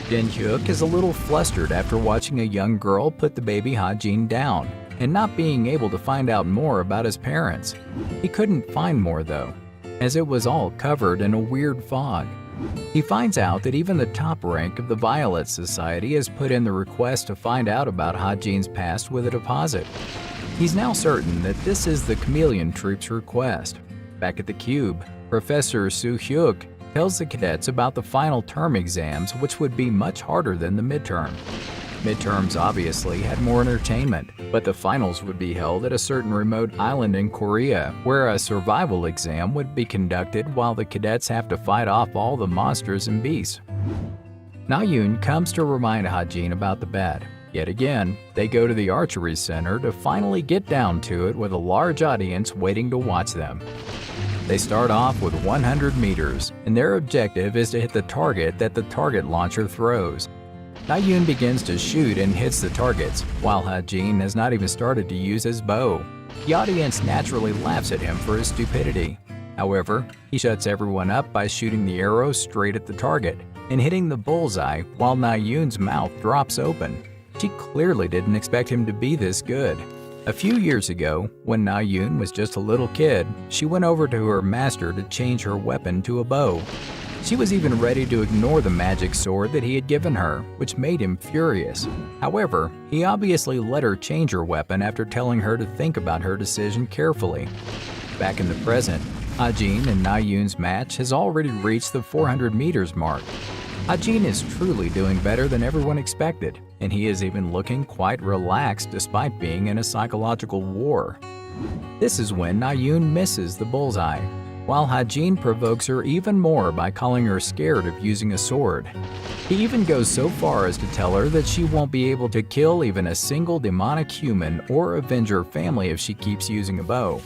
Jin-hyuk is a little flustered after watching a young girl put the baby Ha-jin down, and not being able to find out more about his parents. He couldn't find more though, as it was all covered in a weird fog. He finds out that even the top rank of the Violet Society has put in the request to find out about Ha-jin's past with a deposit. He's now certain that this is the Chameleon Troop's request. Back at the Cube, Professor Soo-hyuk tells the cadets about the final term exams, which would be much harder than the midterm. Midterms obviously had more entertainment, but the finals would be held at a certain remote island in Korea, where a survival exam would be conducted while the cadets have to fight off all the monsters and beasts. Na-yoon comes to remind Ha-jin about the bet. Yet again, they go to the archery center to finally get down to it with a large audience waiting to watch them. They start off with 100 meters, and their objective is to hit the target that the target launcher throws. Na-yoon begins to shoot and hits the targets, while Ha-jin has not even started to use his bow. The audience naturally laughs at him for his stupidity. However, he shuts everyone up by shooting the arrow straight at the target and hitting the bullseye while Na-yoon's mouth drops open. She clearly didn't expect him to be this good. A few years ago, when Na-yoon was just a little kid, she went over to her master to change her weapon to a bow. She was even ready to ignore the magic sword that he had given her, which made him furious. However, he obviously let her change her weapon after telling her to think about her decision carefully. Back in the present, Ha-jin and Na-yoon's match has already reached the 400 meters mark. Ha-jin is truly doing better than everyone expected, and he is even looking quite relaxed despite being in a psychological war. This is when Na-yoon misses the bullseye, while Ha-jin provokes her even more by calling her scared of using a sword. He even goes so far as to tell her that she won't be able to kill even a single demonic human or avenge her family if she keeps using a bow.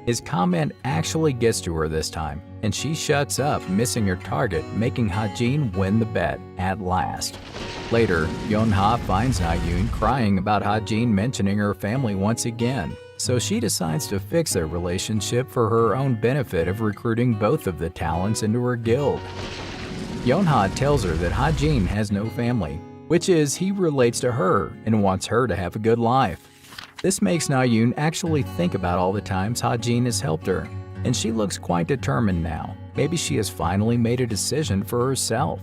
His comment actually gets to her this time, and she shuts up, missing her target, making Ha-jin win the bet at last. Later, Yeon-ha finds Na-yoon crying about Ha-jin mentioning her family once again, so she decides to fix their relationship for her own benefit of recruiting both of the talents into her guild. Yeon-ha tells her that Ha-jin has no family, which is he relates to her and wants her to have a good life. This makes Na-yoon actually think about all the times Ha-jin has helped her, and she looks quite determined now. Maybe she has finally made a decision for herself.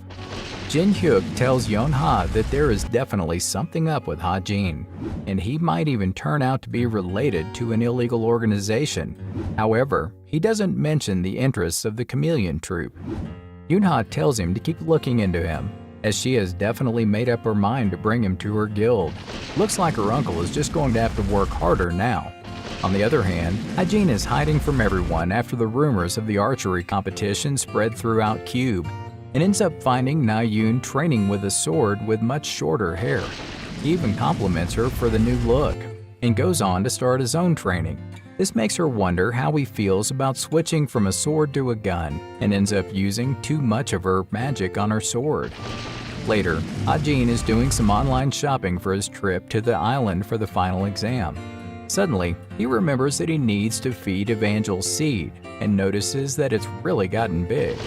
Jin-hyuk tells Yeon-ha that there is definitely something up with Ha-jin, and he might even turn out to be related to an illegal organization. However, he doesn't mention the interests of the Chameleon Troupe. Yoon-ha tells him to keep looking into him, as she has definitely made up her mind to bring him to her guild. Looks like her uncle is just going to have to work harder now. On the other hand, Ha-jin is hiding from everyone after the rumors of the archery competition spread throughout Cube, and ends up finding Na-yoon training with a sword with much shorter hair. He even compliments her for the new look, and goes on to start his own training. This makes her wonder how he feels about switching from a sword to a gun, and ends up using too much of her magic on her sword. Later, Ha-jin is doing some online shopping for his trip to the island for the final exam. Suddenly, he remembers that he needs to feed Evangel's seed, and notices that it's really gotten big.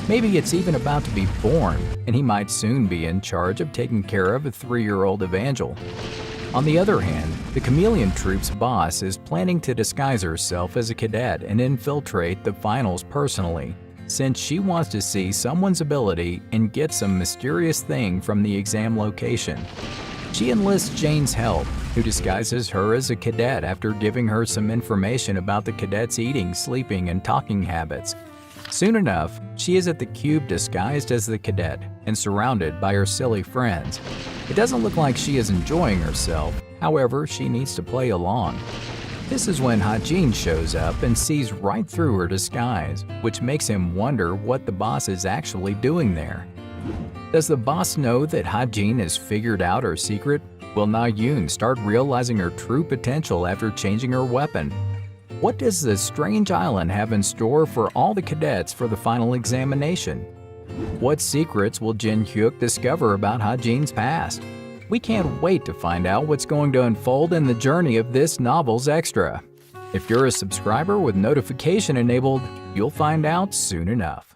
Maybe it's even about to be born, and he might soon be in charge of taking care of a 3-year-old Evangel. On the other hand, the Chameleon Troupe's boss is planning to disguise herself as a cadet and infiltrate the finals personally, since she wants to see someone's ability and get some mysterious thing from the exam location. She enlists Jane's help, who disguises her as a cadet after giving her some information about the cadet's eating, sleeping, and talking habits. Soon enough, she is at the cube disguised as the cadet and surrounded by her silly friends. It doesn't look like she is enjoying herself, however, she needs to play along. This is when Ha-jin shows up and sees right through her disguise, which makes him wonder what the boss is actually doing there. Does the boss know that Ha-jin has figured out her secret? Will Na-yoon start realizing her true potential after changing her weapon? What does this strange island have in store for all the cadets for the final examination? What secrets will Jin-hyuk discover about Ha-jin's past? We can't wait to find out what's going to unfold in the journey of this novel's extra. If you're a subscriber with notification enabled, you'll find out soon enough.